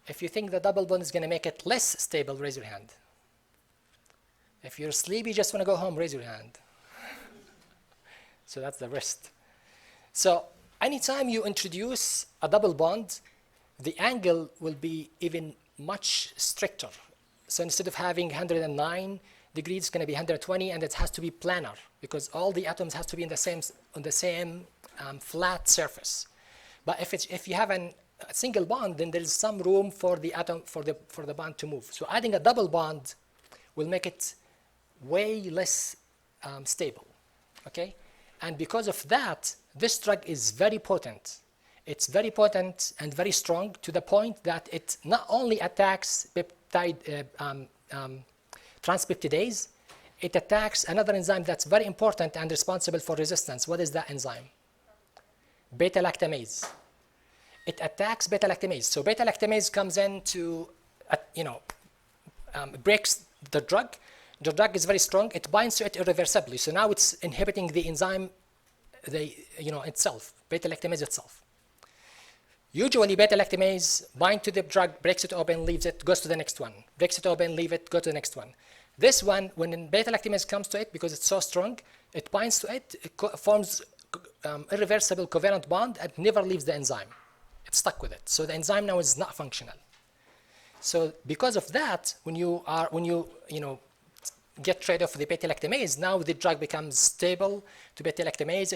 If you think the double bond is gonna make it less stable, raise your hand. If you're sleepy, just wanna go home, raise your hand. So that's the rest. So anytime you introduce a double bond, the angle will be even much stricter. So instead of having 109 degrees, it's going to be 120, and it has to be planar because all the atoms has to be in the same flat surface. But if you have a single bond, then there is some room for the atom for the bond to move. So adding a double bond will make it way less stable. Okay, and because of that, this drug is very potent. It's very potent and very strong to the point that it not only attacks peptide transpeptidase, it attacks another enzyme that's very important and responsible for resistance. What is that enzyme? Beta-lactamase. It attacks beta-lactamase. So beta-lactamase comes in to, breaks the drug. The drug is very strong. It binds to it irreversibly. So now it's inhibiting the enzyme, itself, beta-lactamase itself. Usually beta-lactamase binds to the drug, breaks it open, leaves it, goes to the next one. Breaks it open, leave it, go to the next one. This one, when beta-lactamase comes to it, because it's so strong, it binds to it, forms irreversible covalent bond and never leaves the enzyme. It's stuck with it. So the enzyme now is not functional. So because of that, when you get rid of the beta-lactamase, now the drug becomes stable to beta-lactamase.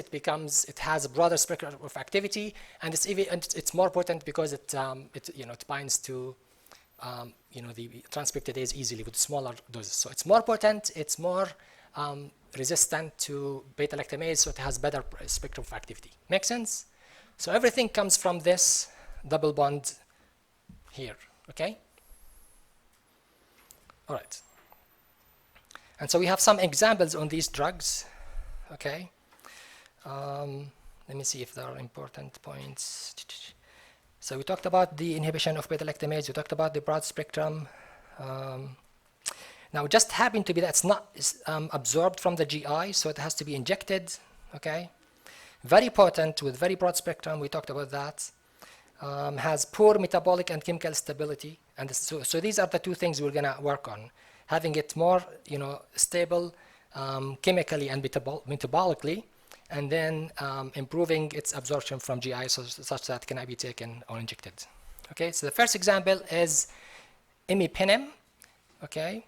It has a broader spectrum of activity, and it's more potent because it binds to the transpeptidase easily with smaller doses. So it's more potent. It's more resistant to beta-lactamase, so it has better spectrum of activity. Make sense? So everything comes from this double bond here. Okay. All right. And so we have some examples on these drugs, okay? Let me see if there are important points. So we talked about the inhibition of beta-lactamase. We talked about the broad spectrum. Now, it just happened to be that it's not absorbed from the GI, so it has to be injected, okay? Very potent with very broad spectrum. We talked about that. Has poor metabolic and chemical stability. And so these are the two things we're going to work on. Having it more, stable chemically and metabolically, and then improving its absorption from GI such that it can be taken or injected. Okay, so the first example is imipenem. Okay,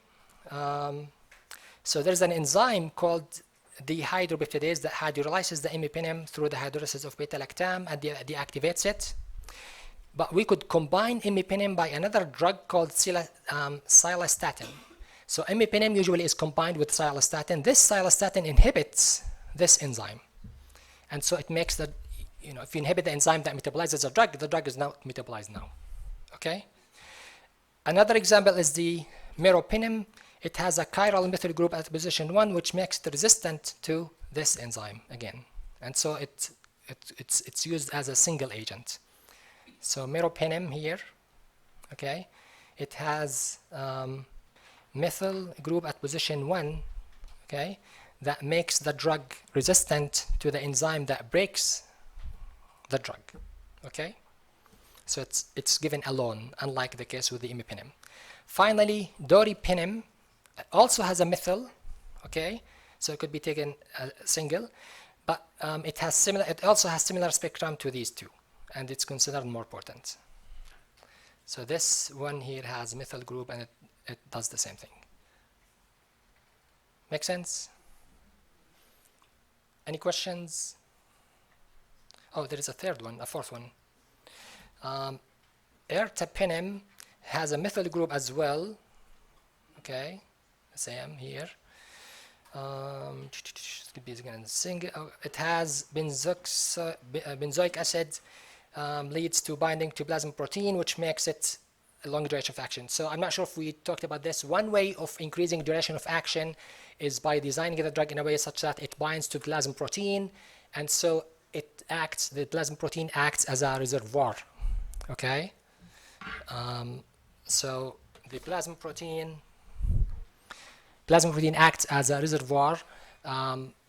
so there's an enzyme called dehydropeptidase that hydrolyzes the imipenem through the hydrolysis of beta-lactam and deactivates it. But we could combine imipenem by another drug called silastatin. So imipenem usually is combined with silastatin. This silastatin inhibits this enzyme. And so it makes that, if you inhibit the enzyme that metabolizes the drug is not metabolized now. Okay? Another example is the meropenem. It has a chiral methyl group at position 1, which makes it resistant to this enzyme again. And so it's used as a single agent. So meropenem here, okay? It has methyl group at position 1, okay, that makes the drug resistant to the enzyme that breaks the drug, okay? So it's given alone, unlike the case with the imipenem. Finally, doripenem also has a methyl, okay? So it could be taken single, but it also has similar spectrum to these two, and it's considered more potent. So this one here has methyl group, and it does the same thing. Make sense? Any questions? Oh, there is a fourth one. Ertapenem has a methyl group as well. Okay, same here. It has benzoic acid, leads to binding to plasma protein, which makes it a long duration of action. So I'm not sure if we talked about this. One way of increasing duration of action is by designing the drug in a way such that it binds to plasma protein, and so the plasma protein acts as a reservoir. Okay, so the plasma protein acts as a reservoir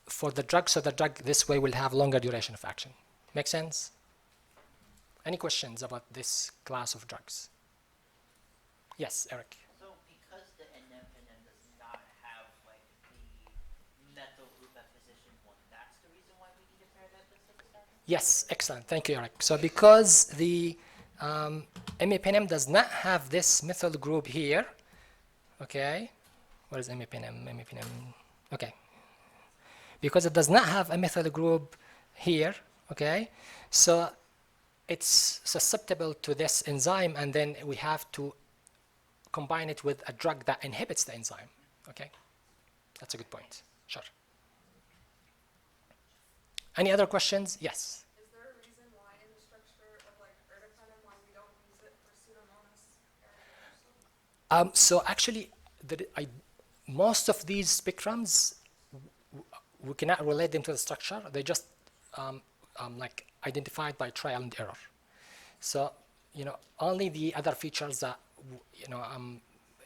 for the drug, so the drug this way will have longer duration of action. Make sense? Any questions about this class of drugs? Yes, Eric. So because the imipenem does not have the methyl group at position 1, that's the reason why we need to pair that with cytostatin? Yes, excellent. Thank you, Eric. So because the imipenem does not have this methyl group here, okay, where is imipenem? Imipenem, okay. Because it does not have a methyl group here, okay, so it's susceptible to this enzyme, and then we have to combine it with a drug that inhibits the enzyme, okay? That's a good point, sure. Any other questions? Yes. Is there a reason why in the structure of like ertapenem why we don't use it for Pseudomonas aeruginosa? So actually, most of these spectrums, we cannot relate them to the structure. They just like identified by trial and error. So, you know, only the other features that, you know,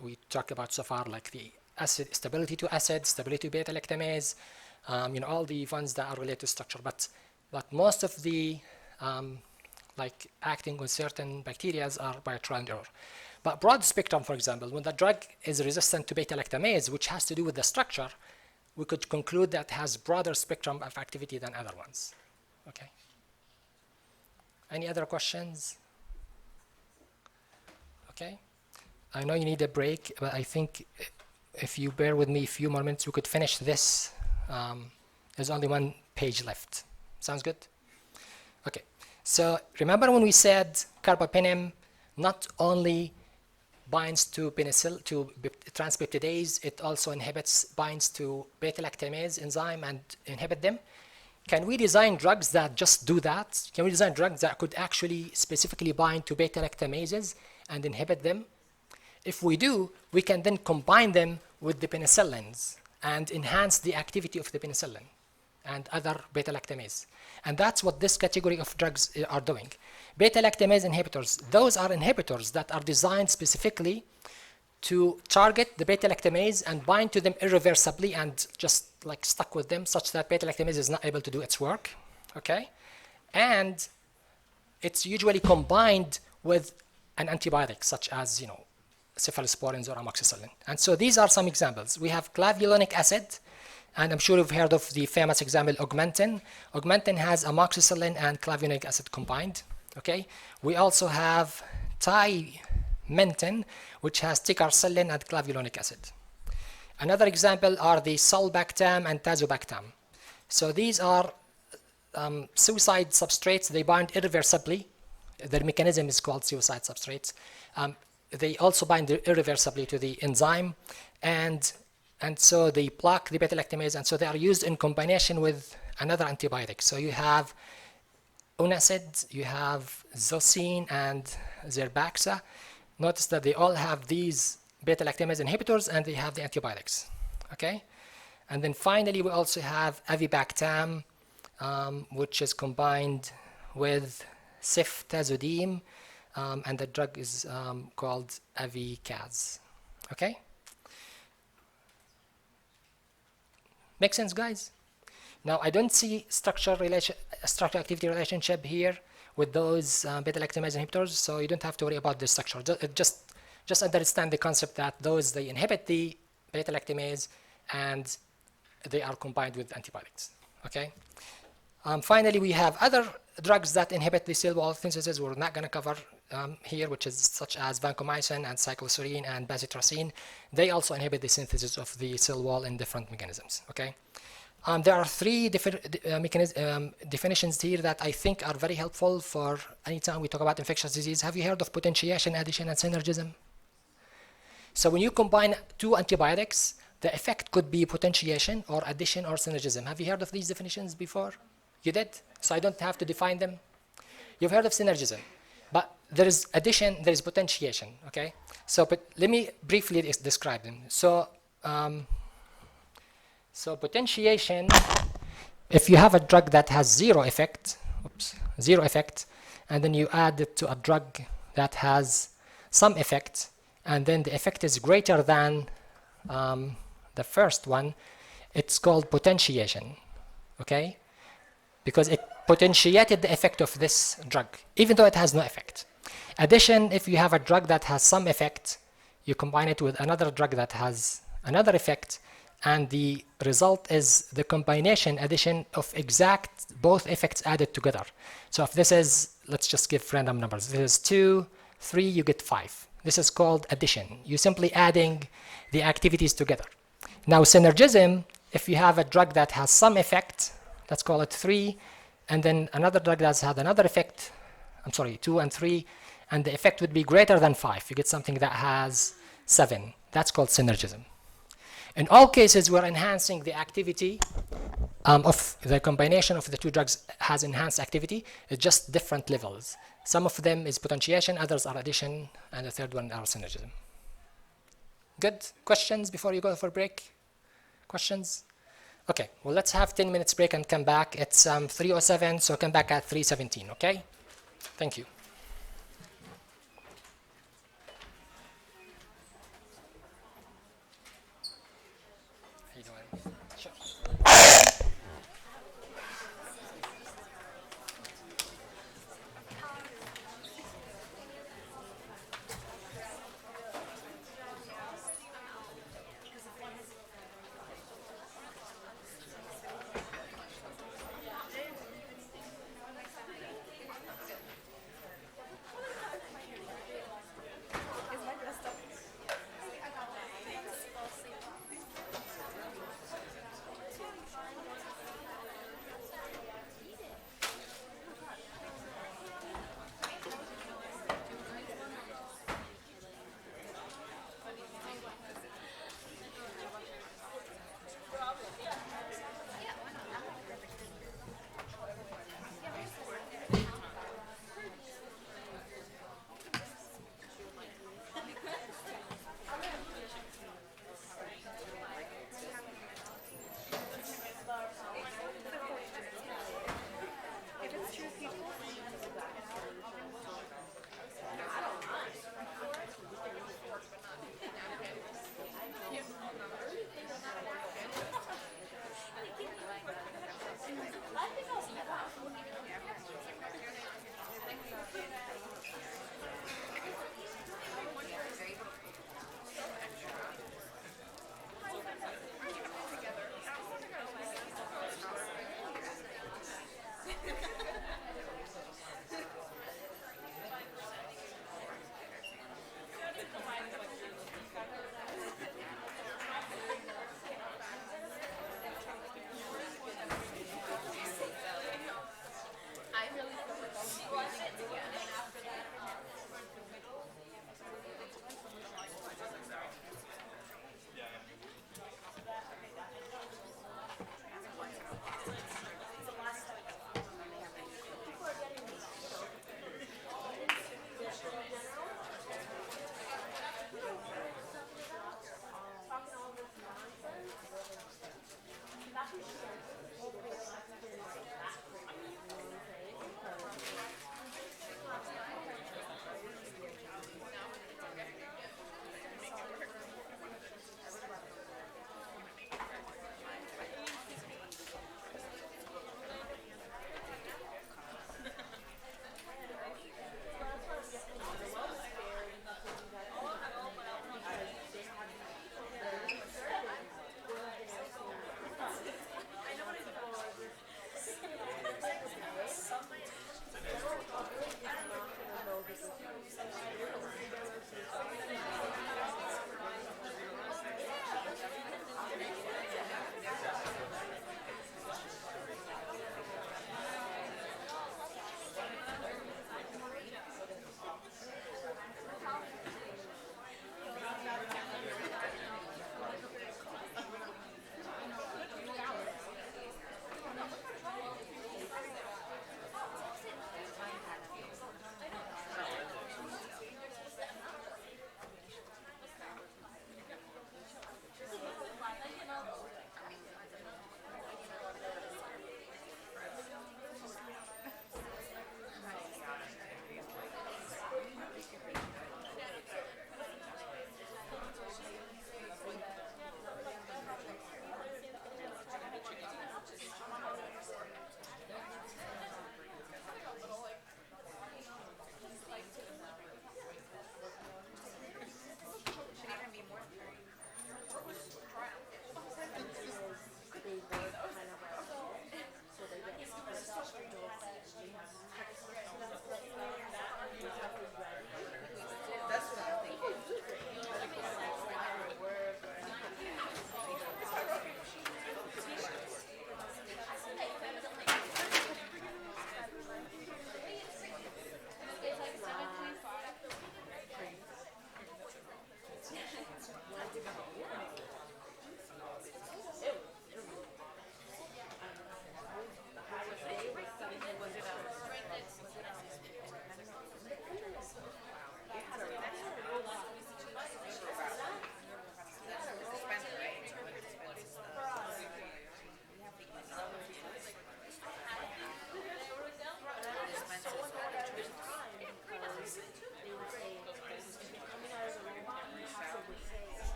we talked about so far, like the acid stability to acid, stability to beta-lactamase, you know, all the ones that are related to structure. But most of the like acting on certain bacteria are by trial and error. But broad spectrum, for example, when the drug is resistant to beta-lactamase, which has to do with the structure, we could conclude that it has broader spectrum of activity than other ones. Okay. Any other questions? Okay. I know you need a break, but I think if you bear with me a few more minutes, we could finish this. There's only one page left. Sounds good? Okay. So remember when we said carbapenem not only binds to penicillin, to transpeptidase, it also binds to beta-lactamase enzyme and inhibit them. Can we design drugs that just do that? Can we design drugs that could actually specifically bind to beta-lactamases and inhibit them? If we do, we can then combine them with the penicillins and enhance the activity of the penicillin and other beta-lactamase. And that's what this category of drugs are doing. Beta-lactamase inhibitors, those are inhibitors that are designed specifically to target the beta-lactamase and bind to them irreversibly and just like stuck with them such that beta-lactamase is not able to do its work, okay? And it's usually combined with an antibiotic such as, you know, cephalosporins or amoxicillin. And so these are some examples. We have clavulanic acid, and I'm sure you've heard of the famous example Augmentin. Augmentin has amoxicillin and clavulanic acid combined, okay? We also have Mentin, which has ticarcillin and clavulanic acid. Another example are the sulbactam and tazobactam. So these are suicide substrates. They bind irreversibly. Their mechanism is called suicide substrates. They also bind irreversibly to the enzyme, and so they block the beta-lactamase, and so they are used in combination with another antibiotic. So you have Unacid, you have Zocine, and Zerbaxa. Notice that they all have these beta-lactamase inhibitors, and they have the antibiotics, okay? And then finally, we also have Avibactam, which is combined with ceftazidime, and the drug is called Avicaz, okay? Make sense, guys? Now, I don't see structure-activity relationship here with those beta-lactamase inhibitors, so you don't have to worry about the structure. Just understand the concept that those, they inhibit the beta-lactamase and they are combined with antibiotics, okay? Finally, we have other drugs that inhibit the cell wall synthesis we're not going to cover here, which is such as vancomycin and cycloserine and bacitracine. They also inhibit the synthesis of the cell wall in different mechanisms, okay? There are three different definitions here that I think are very helpful for any time we talk about infectious disease. Have you heard of potentiation, addition, and synergism? So when you combine two antibiotics, the effect could be potentiation or addition or synergism. Have you heard of these definitions before? You did? So I don't have to define them. You've heard of synergism, but there is addition, there is potentiation, okay? So, but let me briefly describe them. So, so potentiation, if you have a drug that has zero effect, and then you add it to a drug that has some effect, and then the effect is greater than the first one, it's called potentiation, okay? Because it potentiated the effect of this drug, even though it has no effect. Addition, if you have a drug that has some effect, you combine it with another drug that has another effect, and the result is the combination addition of exact both effects added together. So if this is, let's just give random numbers. This is 2, 3, you get 5. This is called addition. You're simply adding the activities together. Now synergism, if you have a drug that has some effect, let's call it 3, and then another drug that's had another effect, 2 and 3, and the effect would be greater than 5. You get something that has 7. That's called synergism. In all cases, we're enhancing the activity of the combination of the two drugs has enhanced activity. It's just different levels. Some of them is potentiation, others are addition, and the third one are synergism. Good? Questions before you go for break? Questions? Okay, well, let's have 10 minutes break and come back. It's 3:07, so come back at 3:17, okay? Thank you. How you doing? Sure.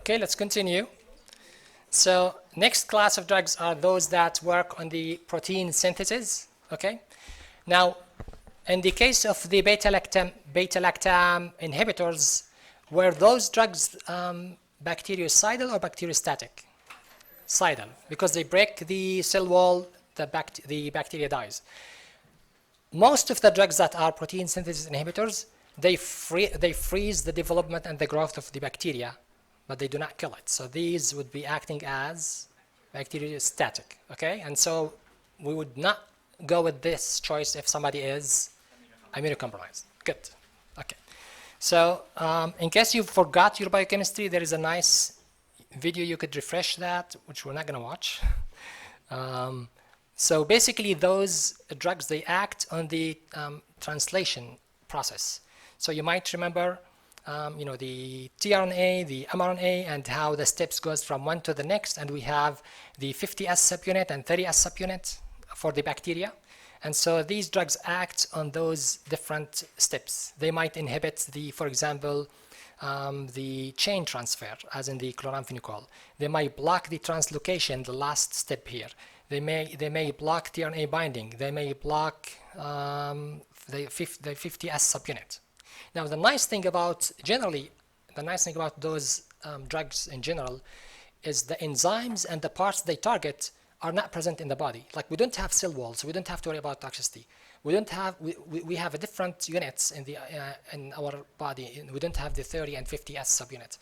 Okay, let's continue. So next class of drugs are those that work on the protein synthesis. Okay. Now, in the case of the beta-lactam inhibitors, were those drugs bactericidal or bacteriostatic? Cidal, because they break the cell wall, the bacteria dies. Most of the drugs that are protein synthesis inhibitors, they freeze the development and the growth of the bacteria, but they do not kill it. So these would be acting as bacteriostatic, okay? And so we would not go with this choice if somebody is immunocompromised. Good, okay. So in case you forgot your biochemistry, there is a nice video you could refresh that, which we're not gonna watch. So basically those drugs, they act on the translation process. So you might remember the tRNA, the mRNA, and how the steps goes from one to the next, and we have the 50S subunit and 30S subunit for the bacteria. And so these drugs act on those different steps. They might inhibit for example, the chain transfer, as in the chloramphenicol. They might block the translocation, the last step here. They may block tRNA binding. They may block the 50S subunit. Now, the nice thing about those drugs in general is the enzymes and the parts they target are not present in the body. Like, we don't have cell walls, so we don't have to worry about toxicity. We have a different units in our body. We don't have the 30 and 50S subunit.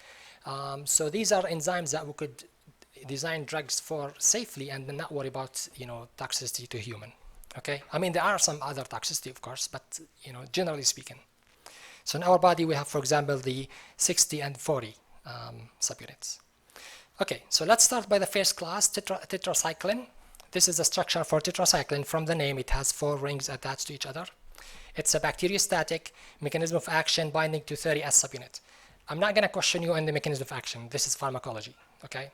So these are enzymes that we could design drugs for safely and not worry about toxicity to human. Okay, I mean there are some other toxicity of course, but generally speaking. So in our body we have, for example, the 60 and 40 subunits. Okay, so let's start by the first class, tetracycline. This is the structure for tetracycline. From the name, it has 4 rings attached to each other. It's a bacteriostatic mechanism of action binding to 30S subunit. I'm not going to question you on the mechanism of action. This is pharmacology, okay?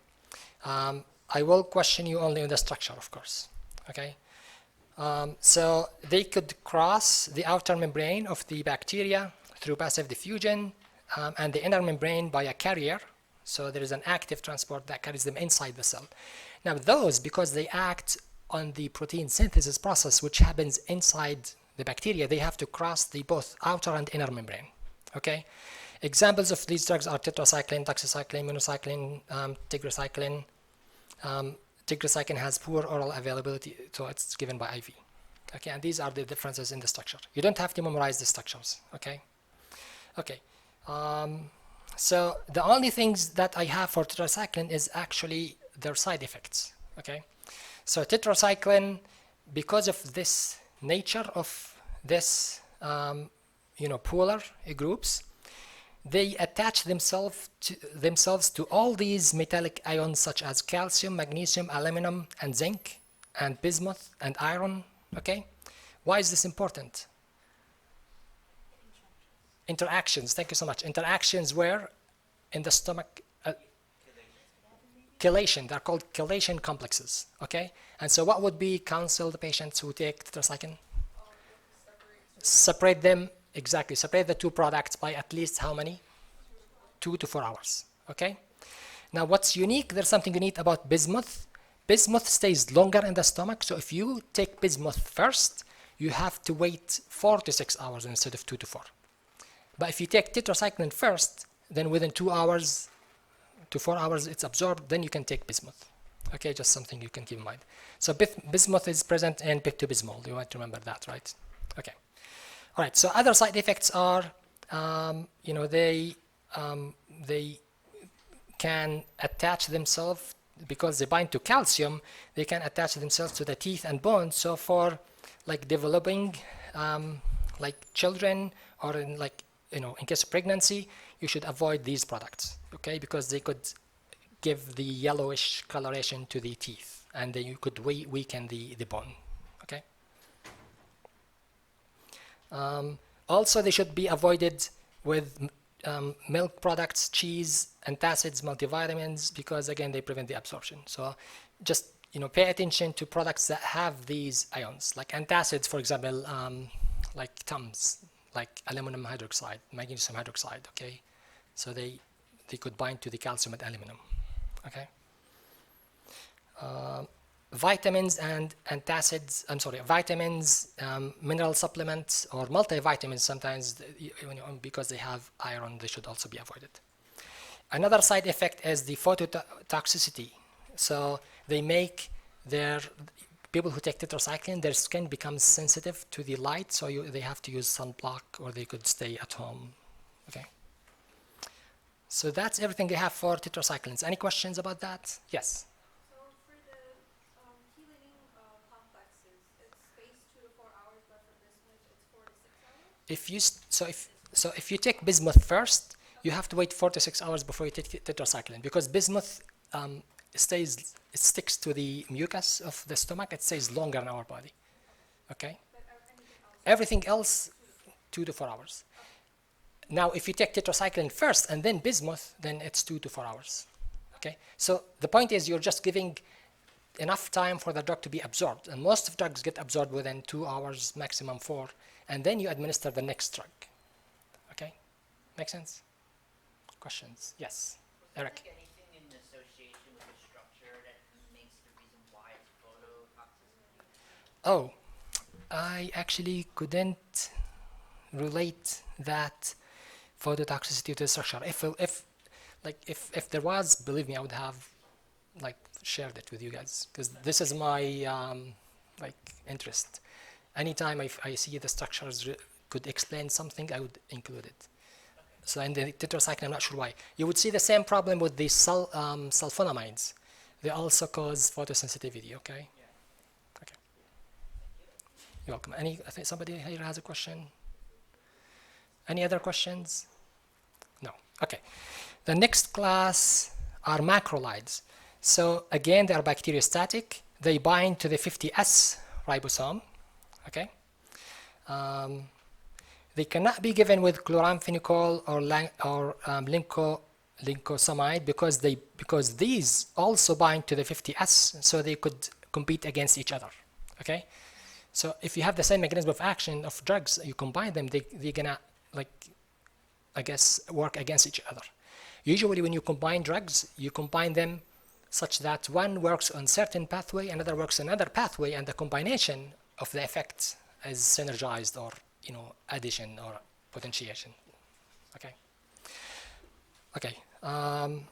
I will question you only on the structure, of course, okay? So they could cross the outer membrane of the bacteria through passive diffusion and the inner membrane by a carrier. So there is an active transport that carries them inside the cell. Now those, because they act on the protein synthesis process, which happens inside the bacteria, they have to cross the both outer and inner membrane, okay? Examples of these drugs are tetracycline, doxycycline, minocycline, tigracycline. Tigracycline has poor oral availability, so it's given by IV. Okay, and these are the differences in the structure. You don't have to memorize the structures, okay? Okay, so the only things that I have for tetracycline is actually their side effects, okay? So tetracycline, because of this nature of this, polar groups, they attach themselves to all these metallic ions such as calcium, magnesium, aluminum, and zinc, and bismuth, and iron, okay? Why is this important? Interactions, thank you so much. Interactions where? In the stomach, chelation, they're called chelation complexes, okay? And so what would be counsel the patients who take tetracycline? Separate them, exactly, separate the two products by at least how many? 2 to 4 hours, okay? Now what's unique, there's something unique about bismuth. Bismuth stays longer in the stomach, so if you take bismuth first, you have to wait 4 to 6 hours instead of 2 to 4. But if you take tetracycline first, then within 2 hours to 4 hours it's absorbed, then you can take bismuth. Okay, just something you can keep in mind. So bismuth is present in pepto-bismol. You might remember that, right? Okay. All right, so other side effects are, they can attach themselves, because they bind to calcium, they can attach themselves to the teeth and bones. So for like developing like children, or in case of pregnancy, you should avoid these products, okay? Because they could give the yellowish coloration to the teeth, and then you could weaken the bone, okay? Also, they should be avoided with milk products, cheese, antacids, multivitamins, because again they prevent the absorption. So just pay attention to products that have these ions, like antacids, for example, like Tums, like aluminum hydroxide, magnesium hydroxide. Okay, so they they could bind to the calcium and aluminum. Okay. Vitamins and antacids, vitamins, mineral supplements, or multivitamins sometimes, because they have iron, they should also be avoided. Another side effect is the phototoxicity. So they make people who take tetracycline, their skin becomes sensitive to the light, so they have to use sunblock, or they could stay at home. Okay. So that's everything they have for tetracyclines. Any questions about that? Yes. So for the chelating complexes, it's spaced 2 to 4 hours, but for bismuth, it's 4 to 6 hours? If you take bismuth first, you have to wait 4 to 6 hours before you take tetracycline, because bismuth it sticks to the mucus of the stomach. It stays longer in our body. Okay. But anything else? Everything else, 2 to 4 hours. Now, if you take tetracycline first and then bismuth, then it's 2 to 4 hours. Okay. So the point is, you're just giving enough time for the drug to be absorbed, and most of drugs get absorbed within 2 hours, maximum 4, and then you administer the next drug. Okay. Make sense? Questions? Yes. Eric. Like anything in association with the structure that makes the reason why it's phototoxicity? Oh, I actually couldn't relate that phototoxicity to the structure. If there was, believe me, I would have shared it with you guys, because this is my interest. Anytime I see the structures could explain something, I would include it. So in the tetracycline, I'm not sure why. You would see the same problem with the sulfonamides. They also cause photosensitivity. Okay. Yeah. Okay. You're welcome. I think somebody here has a question. Any other questions? No. Okay. The next class are macrolides. So again, they are bacteriostatic. They bind to the 50S ribosome. Okay. They cannot be given with chloramphenicol or lincosamide because these also bind to the 50S, so they could compete against each other. Okay. So if you have the same mechanism of action of drugs, you combine them, they're gonna work against each other. Usually when you combine drugs, you combine them such that one works on certain pathway, another works on another pathway, and the combination of the effects is synergized, or addition or potentiation. Okay. Okay.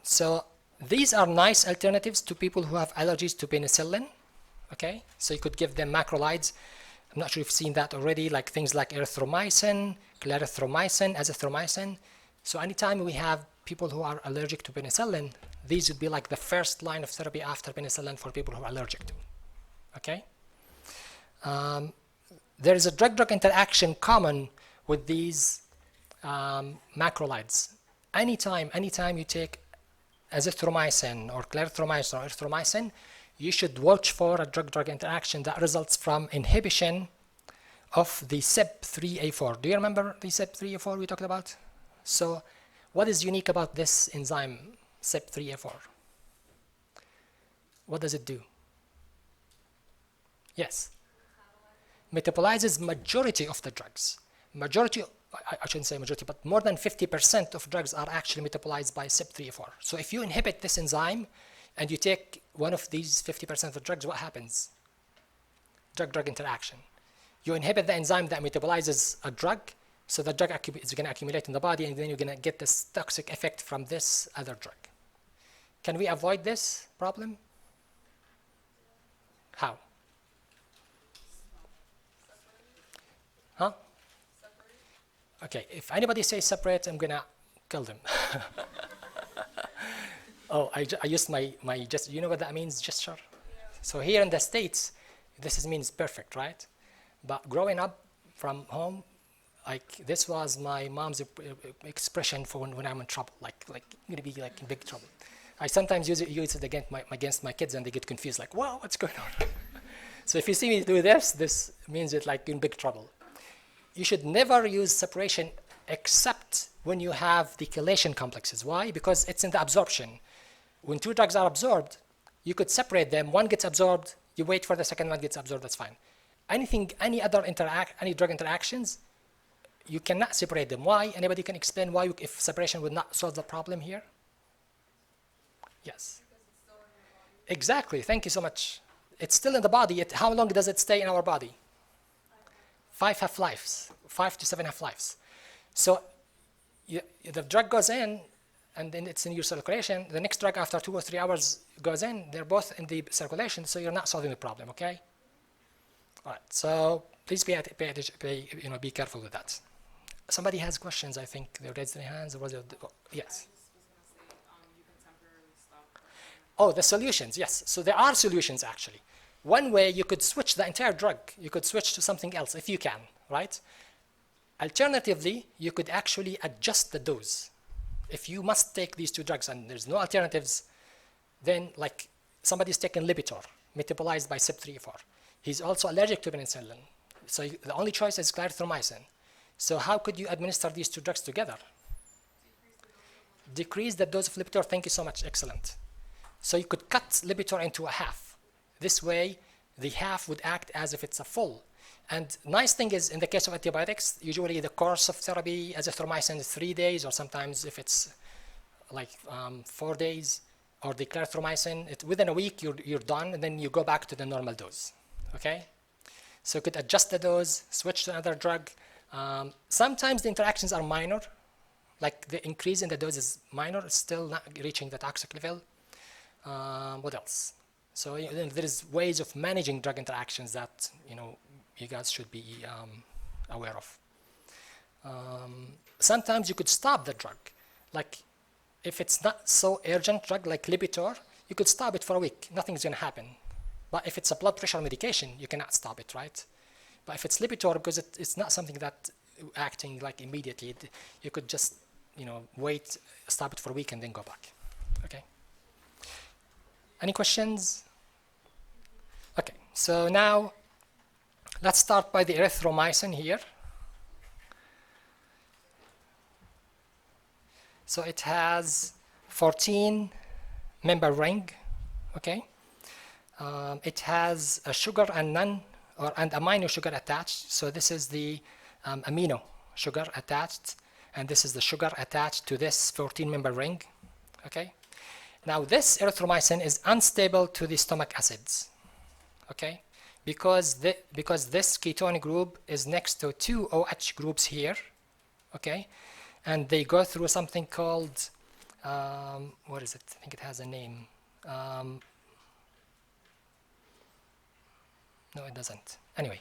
So these are nice alternatives to people who have allergies to penicillin. Okay. So you could give them macrolides. I'm not sure if you've seen that already, like things like erythromycin, clarithromycin, azithromycin. So anytime we have people who are allergic to penicillin, these would be like the first line of therapy after penicillin for people who are allergic to. Okay. There is a drug-drug interaction common with these macrolides. Anytime you take azithromycin or clarithromycin or erythromycin, you should watch for a drug-drug interaction that results from inhibition of the CYP3A4. Do you remember the CYP3A4 we talked about? So what is unique about this enzyme, CYP3A4? What does it do? Yes. Metabolizes majority of the drugs. Majority, I shouldn't say majority, but more than 50% of drugs are actually metabolized by CYP3A4. So if you inhibit this enzyme and you take one of these 50% of the drugs, what happens? Drug-drug interaction. You inhibit the enzyme that metabolizes a drug, so the drug is going to accumulate in the body, and then you're going to get this toxic effect from this other drug. Can we avoid this problem? How? Huh? Okay, if anybody says separate, I'm gonna kill them. Oh, I used my just, you know what that means, gesture? Yeah. So here in the States, this means perfect, right? But growing up from home, this was my mom's expression for when I'm in trouble, like I'm gonna be in big trouble. I sometimes use it against my kids, and they get confused, like, wow, what's going on? So if you see me do this means it's like in big trouble. You should never use separation except when you have the chelation complexes. Why? Because it's in the absorption. When two drugs are absorbed, you could separate them. One gets absorbed, you wait for the second one gets absorbed, that's fine. Any drug interactions, you cannot separate them. Why? Anybody can explain why if separation would not solve the problem here? Yes. Because it's still in your body. Exactly. Thank you so much. It's still in the body. How long does it stay in our body? 5 half-lives, 5 to 7 half-lives. So the drug goes in, and then it's in your circulation. The next drug, after 2 or 3 hours, goes in. They're both in the circulation, so you're not solving the problem. Okay. All right. So please be careful with that. Somebody has questions. I think they raised their hands. Or was it? Oh, yes. You can temporarily stop. Oh, the solutions. Yes. So there are solutions actually. One way you could switch the entire drug. You could switch to something else if you can, right? Alternatively, you could actually adjust the dose. If you must take these 2 drugs and there's no alternatives, then like somebody's taking Lipitor, metabolized by CYP3A4. He's also allergic to penicillin. So the only choice is clarithromycin. So how could you administer these 2 drugs together? Decrease the dose of Lipitor. Thank you so much. Excellent. So you could cut Lipitor into a half. This way, the half would act as if it's a full. And nice thing is, in the case of antibiotics, usually the course of therapy, azithromycin, is 3 days, or sometimes if it's like 4 days, or the clarithromycin, within a week you're done, and then you go back to the normal dose. Okay? So you could adjust the dose, switch to another drug. Sometimes the interactions are minor, like the increase in the dose is minor, it's still not reaching the toxic level. What else? So there is ways of managing drug interactions that you guys should be aware of. Sometimes you could stop the drug, like if it's not so urgent drug like Lipitor, you could stop it for a week. Nothing's going to happen. But if it's a blood pressure medication, you cannot stop it, right? But if it's Lipitor, because it's not something that acting like immediately, you could just wait, stop it for a week, and then go back. Okay. Any questions? Okay, so now let's start by the erythromycin here. So it has 14 member ring, okay? It has a sugar and amino sugar attached. So this is the amino sugar attached, and this is the sugar attached to this 14 member ring, okay? Now this erythromycin is unstable to the stomach acids, okay? Because this ketone group is next to 2 OH groups here, okay? And they go through something called, what is it? I think it has a name. No, it doesn't. Anyway,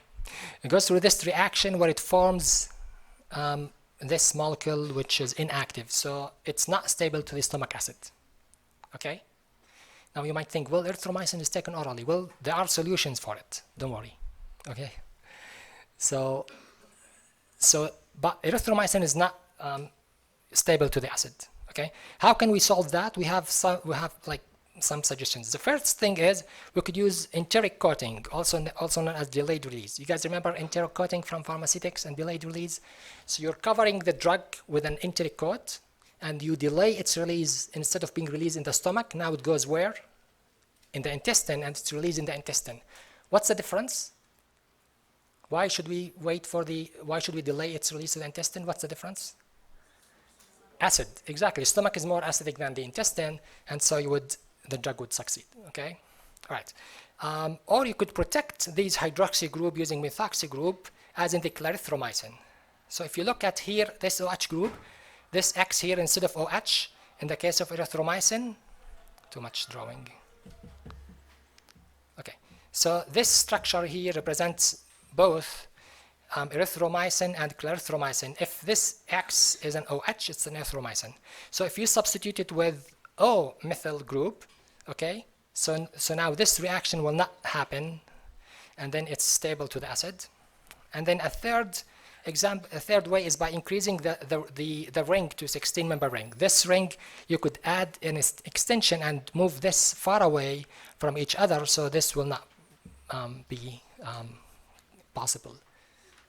it goes through this reaction where it forms this molecule which is inactive. So it's not stable to the stomach acid. Okay? Now you might think, well, erythromycin is taken orally. Well, there are solutions for it. Don't worry. Okay? So but erythromycin is not stable to the acid. Okay? How can we solve that? We have some suggestions. The first thing is we could use enteric coating, also known as delayed release. You guys remember enteric coating from pharmaceutics and delayed release? So you're covering the drug with an enteric coat, and you delay its release. Instead of being released in the stomach, now it goes where? In the intestine, and it's released in the intestine. What's the difference? Why should we delay its release to the intestine? What's the difference? Acid, exactly. Stomach is more acidic than the intestine, and so the drug would succeed, okay? All right. Or you could protect these hydroxy group using methoxy group, as in the clarithromycin. So if you look at here, this OH group, this X here instead of OH, in the case of erythromycin, too much drawing. Okay, so this structure here represents both erythromycin and clarithromycin. If this X is an OH, it's an erythromycin. So if you substitute it with O methyl group, okay, so now this reaction will not happen, and then it's stable to the acid. And then a third way is by increasing the ring to 16 member ring. This ring, you could add an extension and move this far away from each other, so this will not be possible.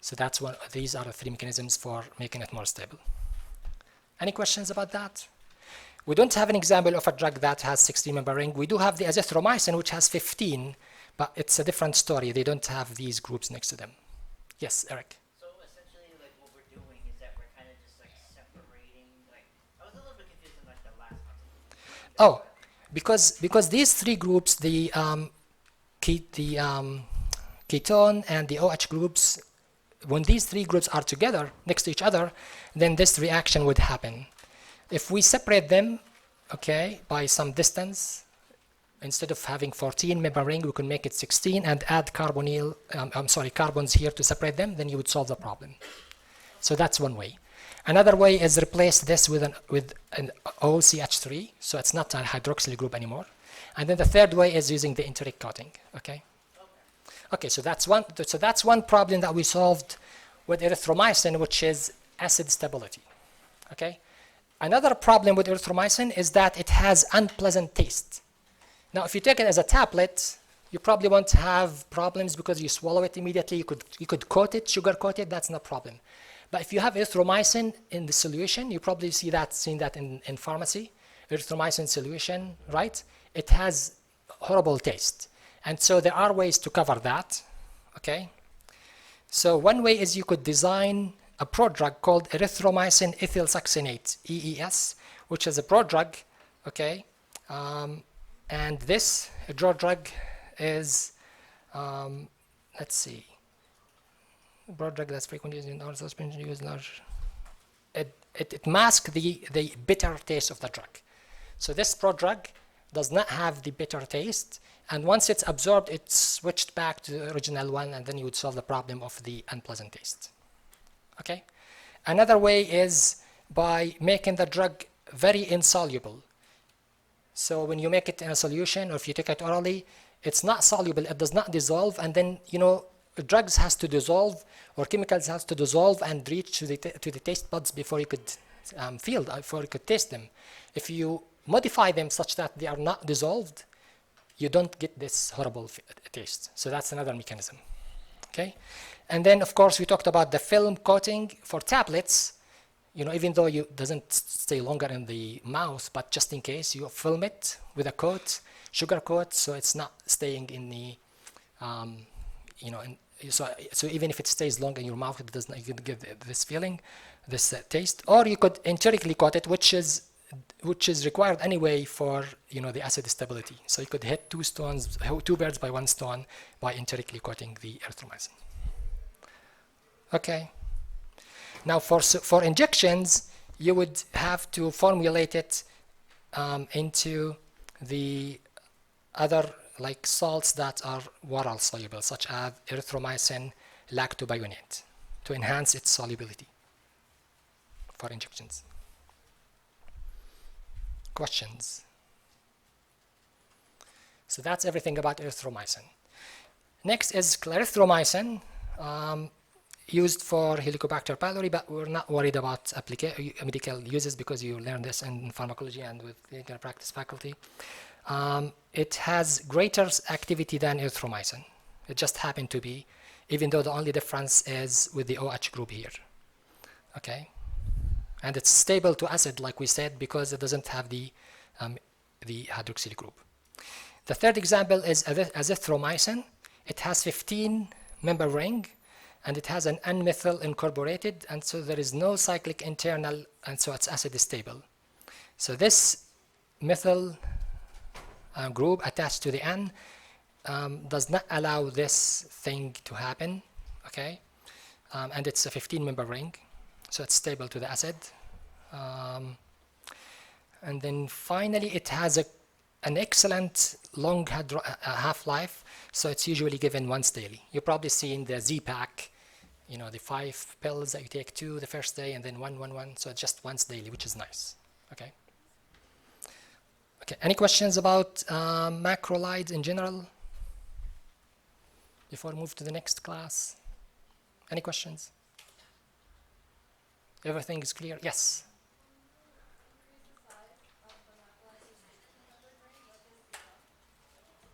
So that's these are the 3 mechanisms for making it more stable. Any questions about that? We don't have an example of a drug that has 16 member ring. We do have the azithromycin, which has 15, but it's a different story. They don't have these groups next to them. Yes, Eric. So essentially, like what we're doing is that we're kind of just like separating. Like I was a little bit confused in like the last concept. Oh, because these three groups, the ketone and the OH groups, when these three groups are together next to each other, then this reaction would happen. If we separate them, okay, by some distance, instead of having 14 member ring, we can make it 16 and add carbons here to separate them, then you would solve the problem. So that's one way. Another way is replace this with an OCH3, so it's not a hydroxyl group anymore. And then the third way is using the enteric coating, okay? Okay, so that's one problem that we solved with erythromycin, which is acid stability, okay? Another problem with erythromycin is that it has unpleasant taste. Now, if you take it as a tablet, you probably won't have problems because you swallow it immediately. You could coat it, sugar coat it, that's no problem. But if you have erythromycin in the solution, you probably seen that in pharmacy, erythromycin solution, right? It has horrible taste. And so there are ways to cover that, okay? So one way is you could design a prodrug called erythromycin ethyl succinate, EES, which is a prodrug, okay? And this drug is, let's see, prodrug that's frequently used in oral suspension use large. It masks the bitter taste of the drug. So this prodrug does not have the bitter taste, and once it's absorbed, it's switched back to the original one, and then you would solve the problem of the unpleasant taste. Okay? Another way is by making the drug very insoluble. So when you make it in a solution, or if you take it orally, it's not soluble, it does not dissolve, and then, you know, drugs has to dissolve, or chemicals has to dissolve and reach to the taste buds before you could before you could taste them. If you modify them such that they are not dissolved, you don't get this horrible taste. So that's another mechanism, okay? And then, of course, we talked about the film coating for tablets. You know, even though it doesn't stay longer in the mouth, but just in case, you film it with a coat, sugar coat, so it's not staying in the, you know, so even if it stays long in your mouth, it does not give this feeling, this taste. Or you could enterically coat it, which is required anyway for, you know, the acid stability. So you could hit two birds by one stone by enterically coating the erythromycin. Okay. Now for injections, you would have to formulate it into the other like salts that are oral soluble, such as erythromycin lactobionate, to enhance its solubility for injections. Questions? So that's everything about erythromycin. Next is clarithromycin, used for Helicobacter pylori, but we're not worried about medical uses because you learn this in pharmacology and with the practice faculty. It has greater activity than erythromycin. It just happened to be, even though the only difference is with the OH group here. Okay, and it's stable to acid, like we said, because it doesn't have the hydroxyl group. The third example is azithromycin. It has 15 member ring, and it has an N-methyl incorporated, and so there is no cyclic internal, and so its acid is stable. So this methyl group attached to the N does not allow this thing to happen, okay? And it's a 15-member ring, so it's stable to the acid. And then finally, it has an excellent long half-life, so it's usually given once daily. You've probably seen the Z-pack, you know, the 5 pills that you take 2 the first day and then 1, so it's just once daily, which is nice, okay? Okay, any questions about macrolides in general before we move to the next class? Any questions? Everything is clear? Yes?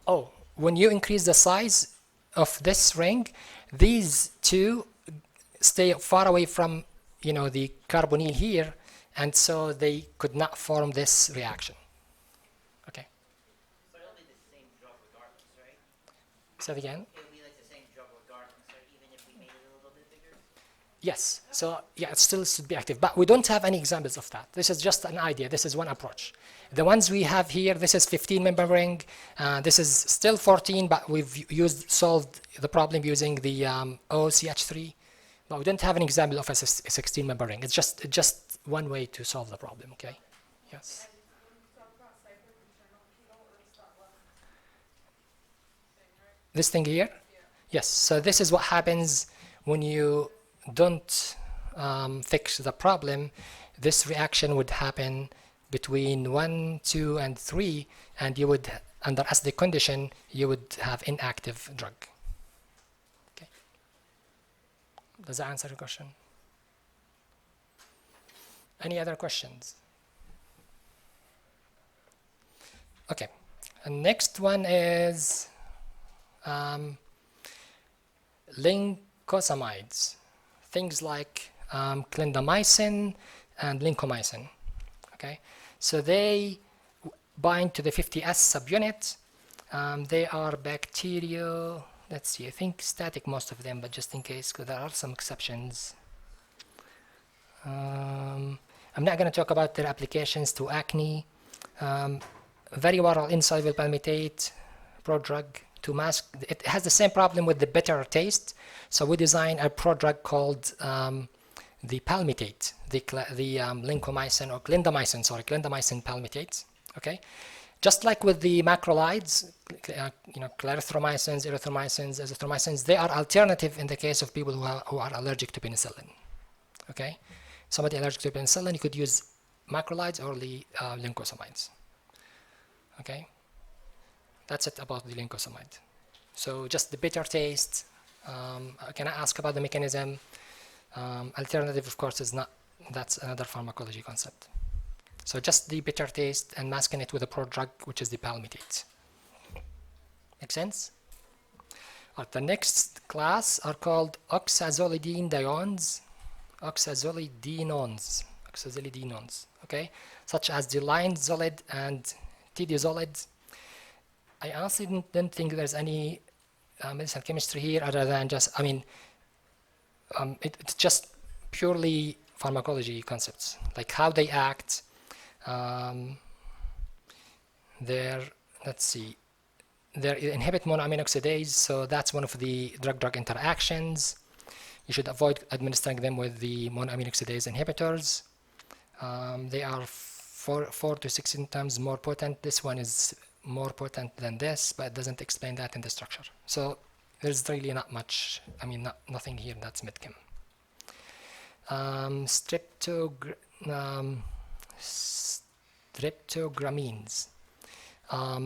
Oh, when you increase the size of this ring, these two stay far away from, you know, the carbonyl here, and so they could not form this reaction. Okay. But it'll be the same drug regardless, right? Say it again. It'll be like the same drug regardless, right? Even if we made it a little bit bigger? Yes, so yeah, it still should be active, but we don't have any examples of that. This is just an idea. This is one approach. The ones we have here, this is 15-member ring. This is still 14, but we've solved the problem using the OCH3. But we don't have an example of a 16-member ring. It's just one way to solve the problem. Okay. Yes. This thing here? Yes. So this is what happens when you don't fix the problem. This reaction would happen between 1, 2, and 3, and you would, under acidic condition, you would have inactive drug. Okay. Does that answer your question? Any other questions? Okay. And next one is lincosamides, things like clindamycin and lincomycin. Okay, so they bind to the 50S subunit. They are bacterial. Let's see, I think static most of them, but just in case, because there are some exceptions. I'm not going to talk about their applications to acne. Very oral insoluble palmitate, prodrug to mask. It has the same problem with the bitter taste. So we designed a prodrug called the palmitate, the lincomycin or clindamycin palmitate. Okay, just like with the macrolides, clarithromycins, erythromycins, azithromycins, they are alternative in the case of people who are allergic to penicillin. Okay, somebody allergic to penicillin, you could use macrolides or the lincosamides. Okay, that's it about the lincosamide. So just the bitter taste. Can I ask about the mechanism? Alternative, of course, is not. That's another pharmacology concept. So just the bitter taste and masking it with a prodrug, which is the palmitate. Make sense? The next class are called oxazolidinones. Oxazolidinones. Okay, such as the linezolid and tidiazolid. I honestly didn't think there's any medicinal chemistry here other than just, it's just purely pharmacology concepts, like how they act. Let's see, they inhibit monoamine oxidase, so that's one of the drug-drug interactions. You should avoid administering them with the monoamine oxidase inhibitors. They are 4 to 16 times more potent. This one is more potent than this, but it doesn't explain that in the structure. So there's really not much, nothing here that's medchem. Streptogramines.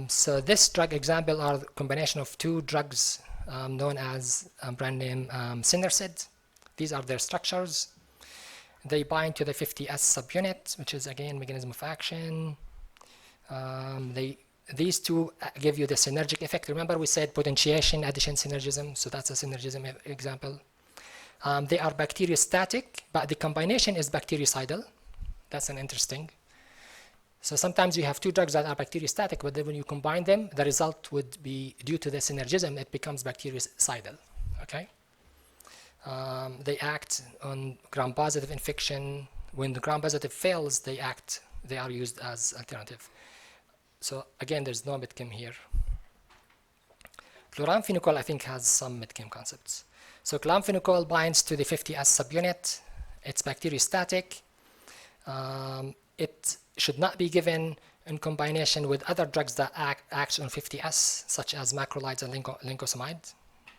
So this drug example are the combination of two drugs known as brand name Sinersid. These are their structures. They bind to the 50S subunit, which is again mechanism of action. These two give you the synergic effect. Remember we said potentiation, addition, synergism, so that's a synergism example. They are bacteriostatic, but the combination is bactericidal. That's an interesting. So sometimes you have two drugs that are bacteriostatic, but then when you combine them, the result would be, due to the synergism, it becomes bactericidal. Okay. They act on gram-positive infection. When the gram-positive fails, they are used as alternative. So again, there's no medchem here. Chloramphenicol, I think, has some medchem concepts. So chloramphenicol binds to the 50S subunit. It's bacteriostatic. It should not be given in combination with other drugs that act on 50S, such as macrolides and lincosamide,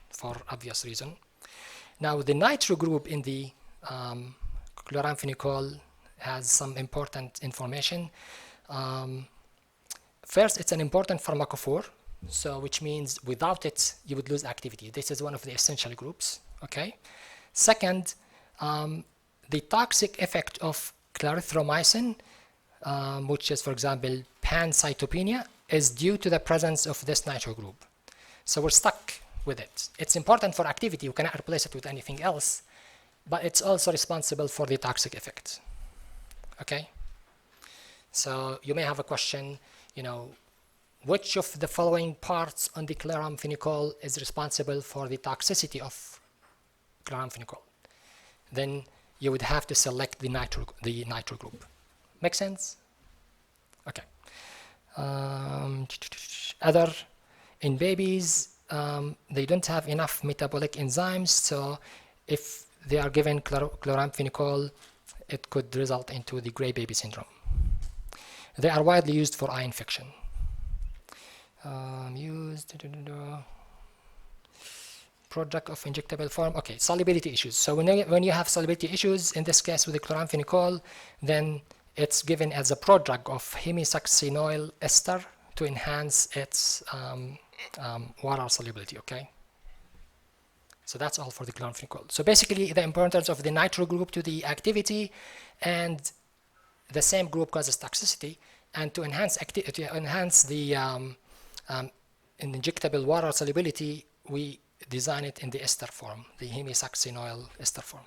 for obvious reason. Now, the nitro group in the chloramphenicol has some important information. First, it's an important pharmacophore, so which means without it, you would lose activity. This is one of the essential groups, okay? Second, the toxic effect of clarithromycin, which is, for example, pancytopenia, is due to the presence of this nitro group. So we're stuck with it. It's important for activity. You cannot replace it with anything else, but it's also responsible for the toxic effect, okay? So you may have a question, which of the following parts on the chloramphenicol is responsible for the toxicity of chloramphenicol? then you would have to select the nitro group. Make sense? Okay. Other, in babies, they don't have enough metabolic enzymes, so if they are given chloramphenicol, it could result into the gray baby syndrome. They are widely used for eye infection. Product of injectable form. Okay, solubility issues. So when you have solubility issues, in this case with the chloramphenicol, then it's given as a prodrug of hemisuccinoyl ester to enhance its water solubility. Okay. So that's all for the chloramphenicol. So basically, the importance of the nitro group to the activity, and the same group causes toxicity, and to enhance the injectable water solubility, we design it in the ester form, the hemisuccinoyl ester form.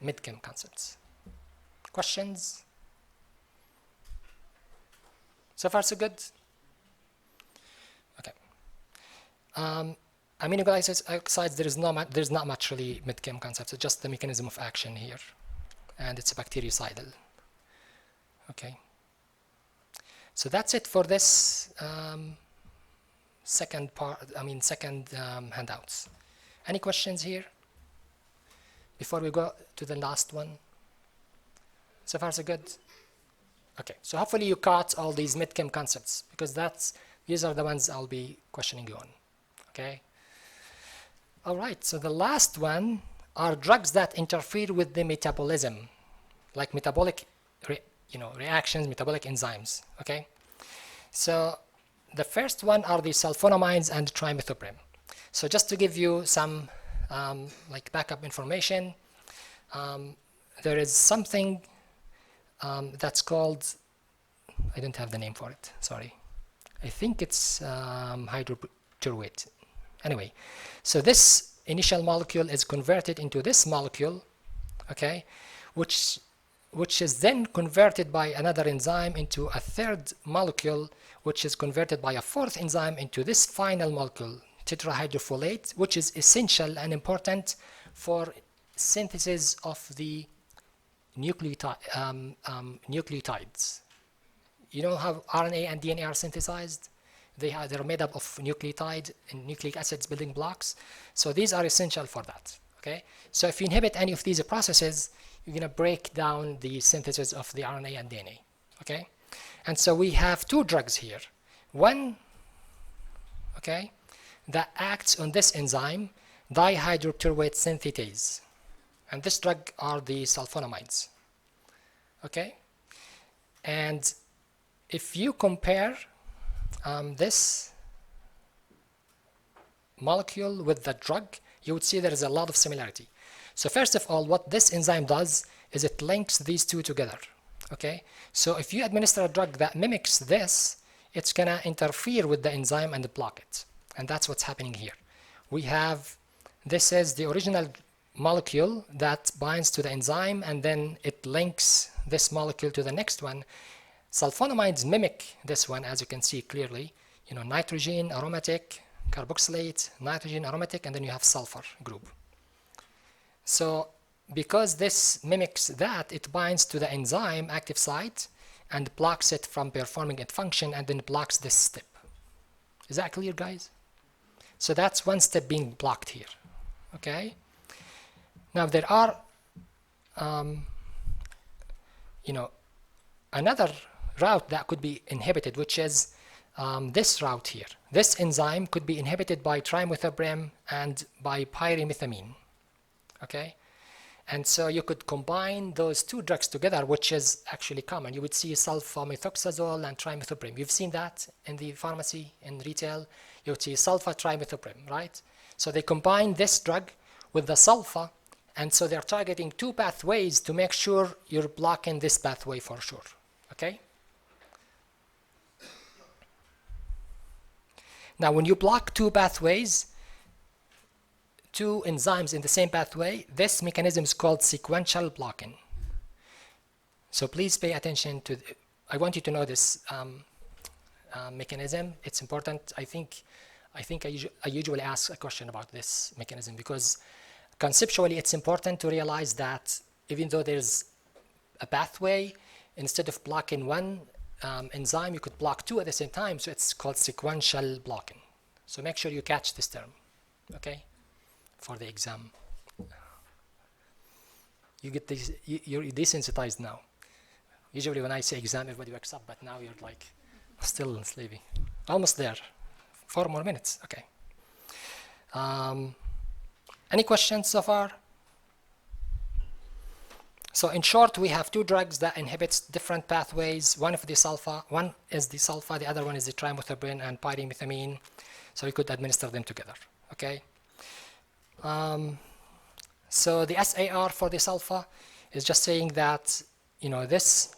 Mid-chem concepts. Questions? So far, so good? Okay. Aminoglycosides, there's not much really mid-chem concepts. It's just the mechanism of action here, and it's bactericidal. Okay. So that's it for this second handouts. Any questions here before we go to the last one? So far, so good? Okay, so hopefully you caught all these mid-chem concepts, because these are the ones I'll be questioning you on. Okay. All right, so the last one are drugs that interfere with the metabolism, like metabolic reactions, metabolic enzymes. Okay. So the first one are the sulfonamides and trimethoprim. So just to give you some backup information, there is something that's called, I don't have the name for it, sorry. I think it's hydroxytyrate. Anyway, so this initial molecule is converted into this molecule, okay, which is then converted by another enzyme into a third molecule, which is converted by a fourth enzyme into this final molecule, tetrahydrofolate, which is essential and important for synthesis of the nucleotides. You know how RNA and DNA are synthesized? They're made up of nucleotide and nucleic acids building blocks. So these are essential for that. Okay. So if you inhibit any of these processes, you're going to break down the synthesis of the RNA and DNA. Okay. And so we have two drugs here. One, okay, that acts on this enzyme, dihydropyruvate synthetase. And this drug are the sulfonamides. Okay. And if you compare this molecule with the drug, you would see there is a lot of similarity. So first of all, what this enzyme does is it links these two together. Okay, so if you administer a drug that mimics this, it's gonna interfere with the enzyme and block it, and that's what's happening here. We have, this is the original molecule that binds to the enzyme, and then it links this molecule to the next one. Sulfonamides mimic this one, as you can see clearly. You know, nitrogen, aromatic, carboxylate, nitrogen, aromatic, and then you have sulfur group. So because this mimics that, it binds to the enzyme active site and blocks it from performing its function, and then blocks this step. Is that clear, guys? So that's one step being blocked here. Okay. Now there are, another route that could be inhibited, which is this route here. This enzyme could be inhibited by trimethoprim and by pyrimethamine. Okay, and so you could combine those two drugs together, which is actually common. You would see sulfamethoxazole and trimethoprim. You've seen that in the pharmacy, in retail. You would see sulfa trimethoprim, right? So they combine this drug with the sulfa, and so they're targeting two pathways to make sure you're blocking this pathway for sure. Okay. Now, when you block two pathways, two enzymes in the same pathway, this mechanism is called sequential blocking. So please pay attention to, I want you to know this mechanism. It's important. I think I usually ask a question about this mechanism, because conceptually, it's important to realize that even though there's a pathway, instead of blocking one enzyme, you could block two at the same time. So it's called sequential blocking. So make sure you catch this term, okay, for the exam. You get this, you're desensitized now. Usually when I say exam, everybody wakes up, but now you're like still sleepy. Almost there. 4 more minutes, okay. Any questions so far? So in short, we have two drugs that inhibit different pathways. One is the sulfa, the other one is the trimethoprim and pyrimethamine. So you could administer them together, okay? So the SAR for the sulfa is just saying that, you know, this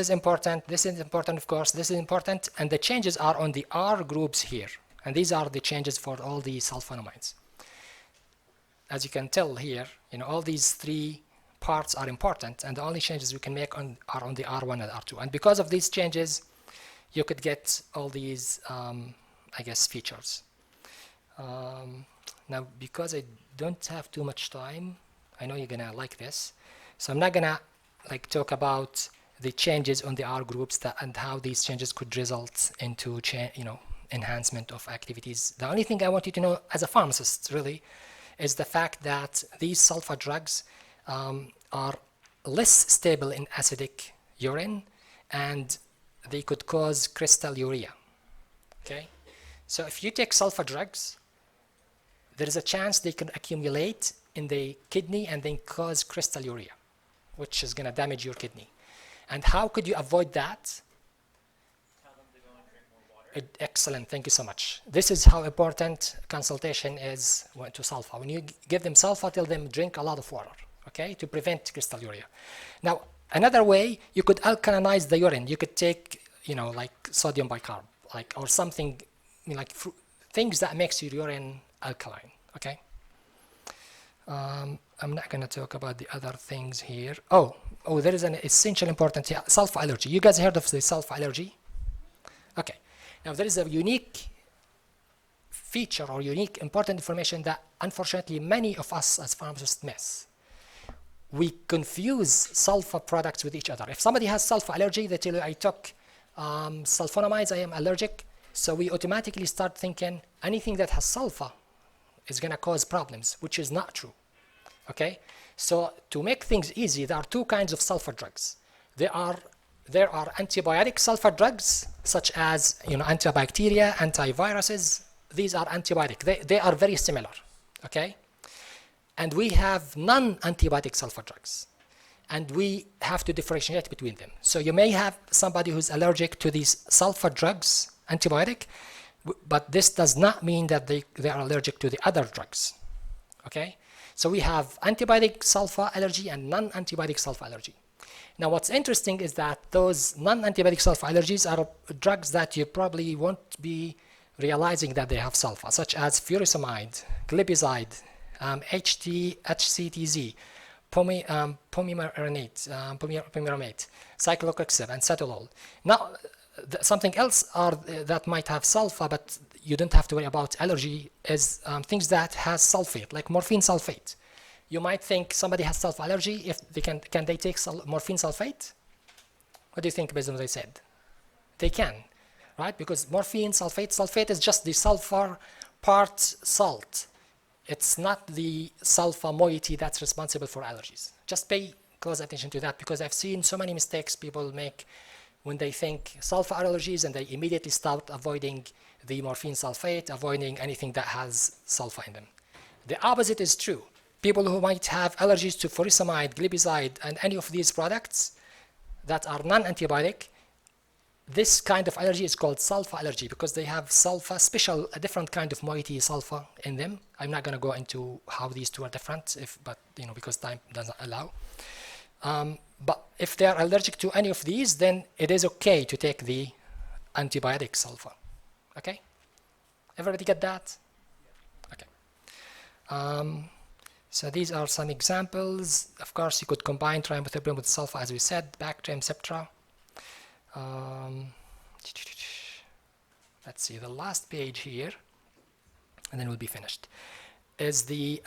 is important, this is important, of course, this is important, and the changes are on the R groups here. And these are the changes for all the sulfonamides. As you can tell here, you know, all these three parts are important, and the only changes we can make are on the R1 and R2. And because of these changes, you could get all these, I guess, features. Now, because I don't have too much time, I know you're gonna like this, so I'm not gonna like talk about the changes on the R groups and how these changes could result into enhancement of activities. The only thing I want you to know as a pharmacist, really, is the fact that these sulfa drugs are less stable in acidic urine, and they could cause crystalluria. Okay, so if you take sulfa drugs, there is a chance they can accumulate in the kidney and then cause crystalluria, which is going to damage your kidney. And how could you avoid that? Tell them to go and drink more water. Excellent, thank you so much. This is how important consultation is to sulfa. When you give them sulfa, tell them drink a lot of water, okay, to prevent crystalluria. Now, another way, you could alkalinize the urine. You could take, you know, like sodium bicarb, like, or something, you know, like things that makes your urine alkaline, okay? I'm not going to talk about the other things here. Oh, there is an essential important here, sulfa allergy. You guys heard of the sulfa allergy? Okay. Now, there is a unique feature or unique important information that unfortunately many of us as pharmacists miss. We confuse sulfa products with each other. If somebody has sulfa allergy, they tell you, I took sulfonamides, I am allergic. So we automatically start thinking anything that has sulfa is going to cause problems, which is not true. Okay? So to make things easy, there are two kinds of sulfa drugs. There are antibiotic sulfa drugs, such as, you know, antibacteria, antiviruses. These are antibiotic. They are very similar. Okay? And we have non-antibiotic sulfa drugs. And we have to differentiate between them. So you may have somebody who's allergic to these sulfa drugs, antibiotic, but this does not mean that they are allergic to the other drugs. Okay? So we have antibiotic sulfa allergy and non-antibiotic sulfa allergy. Now what's interesting is that those non-antibiotic sulfa allergies are drugs that you probably won't be realizing that they have sulfa, such as furosemide, glipizide, HCTZ, pomeramate, cyclocloxib, and cetolol. Now, something else that might have sulfa, but you don't have to worry about allergy, is things that has sulfate, like morphine sulfate. You might think somebody has sulfa allergy. If they can they take morphine sulfate? What do you think based on what I said? They can, right? Because morphine sulfate is just the sulfur part salt. It's not the sulfa moiety that's responsible for allergies. Just pay close attention to that, because I've seen so many mistakes people make when they think sulfa allergies, and they immediately start avoiding the morphine sulfate, avoiding anything that has sulfa in them. The opposite is true. People who might have allergies to furosemide, glipizide, and any of these products that are non-antibiotic, this kind of allergy is called sulfa allergy, because they have sulfa, a different kind of moiety sulfa in them. I'm not going to go into how these two are different, but you know, because time doesn't allow. But if they are allergic to any of these, then it is okay to take the antibiotic sulfa. Okay? Everybody get that? Okay. So these are some examples. Of course, you could combine trimethoprim with sulfa, as we said, Bactrim, etc. Let's see, the last page here, and then we'll be finished, is the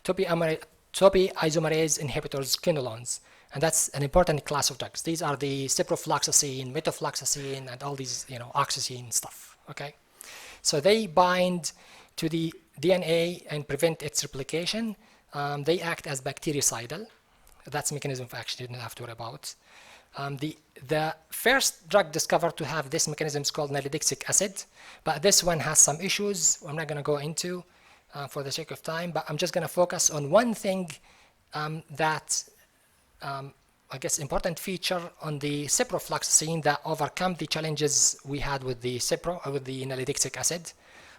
topoisomerase inhibitors, quinolones. And that's an important class of drugs. These are the ciprofloxacin, metofloxacin, and all these, oxycin stuff, okay? So they bind to the DNA and prevent its replication. They act as bactericidal. That's mechanism of action you don't have to worry about. The first drug discovered to have this mechanism is called nalidixic acid, but this one has some issues I'm not going to go into for the sake of time, but I'm just going to focus on one thing that I guess important feature on the ciprofloxacin that overcome the challenges we had with the nalidixic acid,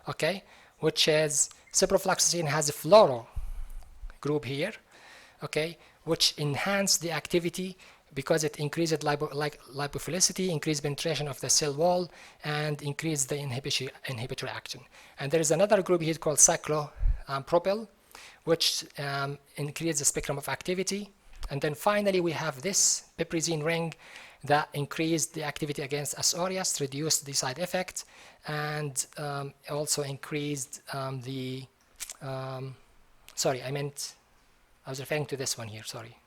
okay, which is ciprofloxacin has a fluoro group here, okay, which enhance the activity because it increases lipophilicity, increased penetration of the cell wall, and increase the inhibitory action. And there is another group here called cyclopropyl, which increases the spectrum of activity. And then finally, we have this piperazine ring that increased the activity against S. aureus, reduced the side effect, and also increased I was referring to this one here, sorry,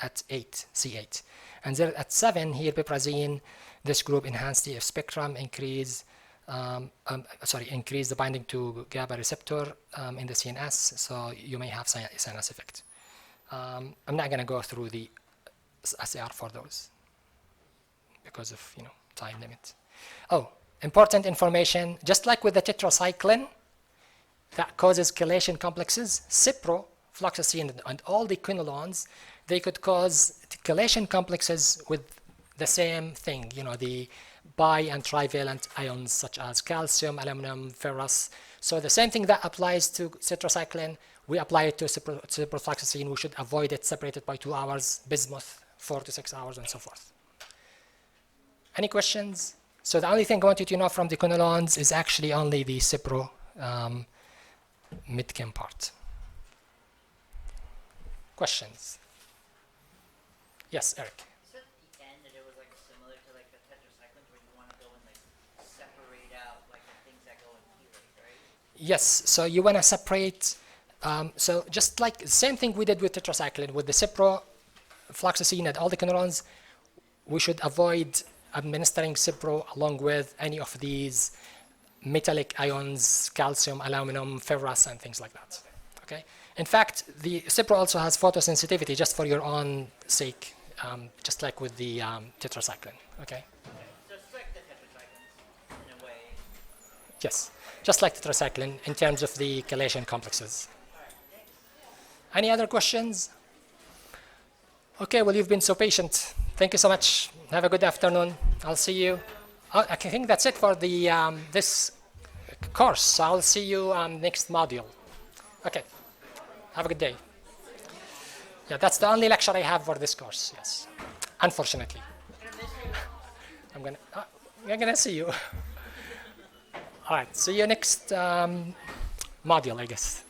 at 8, C8. And there at 7 here, piperazine, this group enhanced the spectrum, increase the binding to GABA receptor in the CNS, so you may have sinus effect. I'm not going to go through the SAR for those because of time limit. Oh, important information, just like with the tetracycline that causes chelation complexes, ciprofloxacin and all the quinolones, they could cause chelation complexes with the same thing, the bi and trivalent ions such as calcium, aluminum, ferrous. So the same thing that applies to tetracycline, we apply it to ciprofloxacin. We should avoid it separated by 2 hours, bismuth 4 to 6 hours, and so forth. Any questions? So the only thing I want you to know from the quinolones is actually only the cipro midchem part. Questions? Yes, Eric. You said at the end that it was similar to the tetracyclines where you want to go and separate out the things that go in chelate, right? Yes, so you want to separate, so just like the same thing we did with tetracycline, with the ciprofloxacin and all the quinolones, we should avoid administering cipro along with any of these metallic ions, calcium, aluminum, ferrous, and things like that. Okay. In fact, the cipro also has photosensitivity, just for your own sake, just like with the tetracycline. Okay. So it's like the tetracyclines in a way. Yes, just like tetracycline in terms of the chelation complexes. Any other questions? Okay, well, you've been so patient. Thank you so much. Have a good afternoon. I'll see you. I think that's it for the this course. I'll see you next module. Okay. Have a good day. Yeah, that's the only lecture I have for this course. Yes, unfortunately. I'm gonna see you. All right. See you next module, I guess.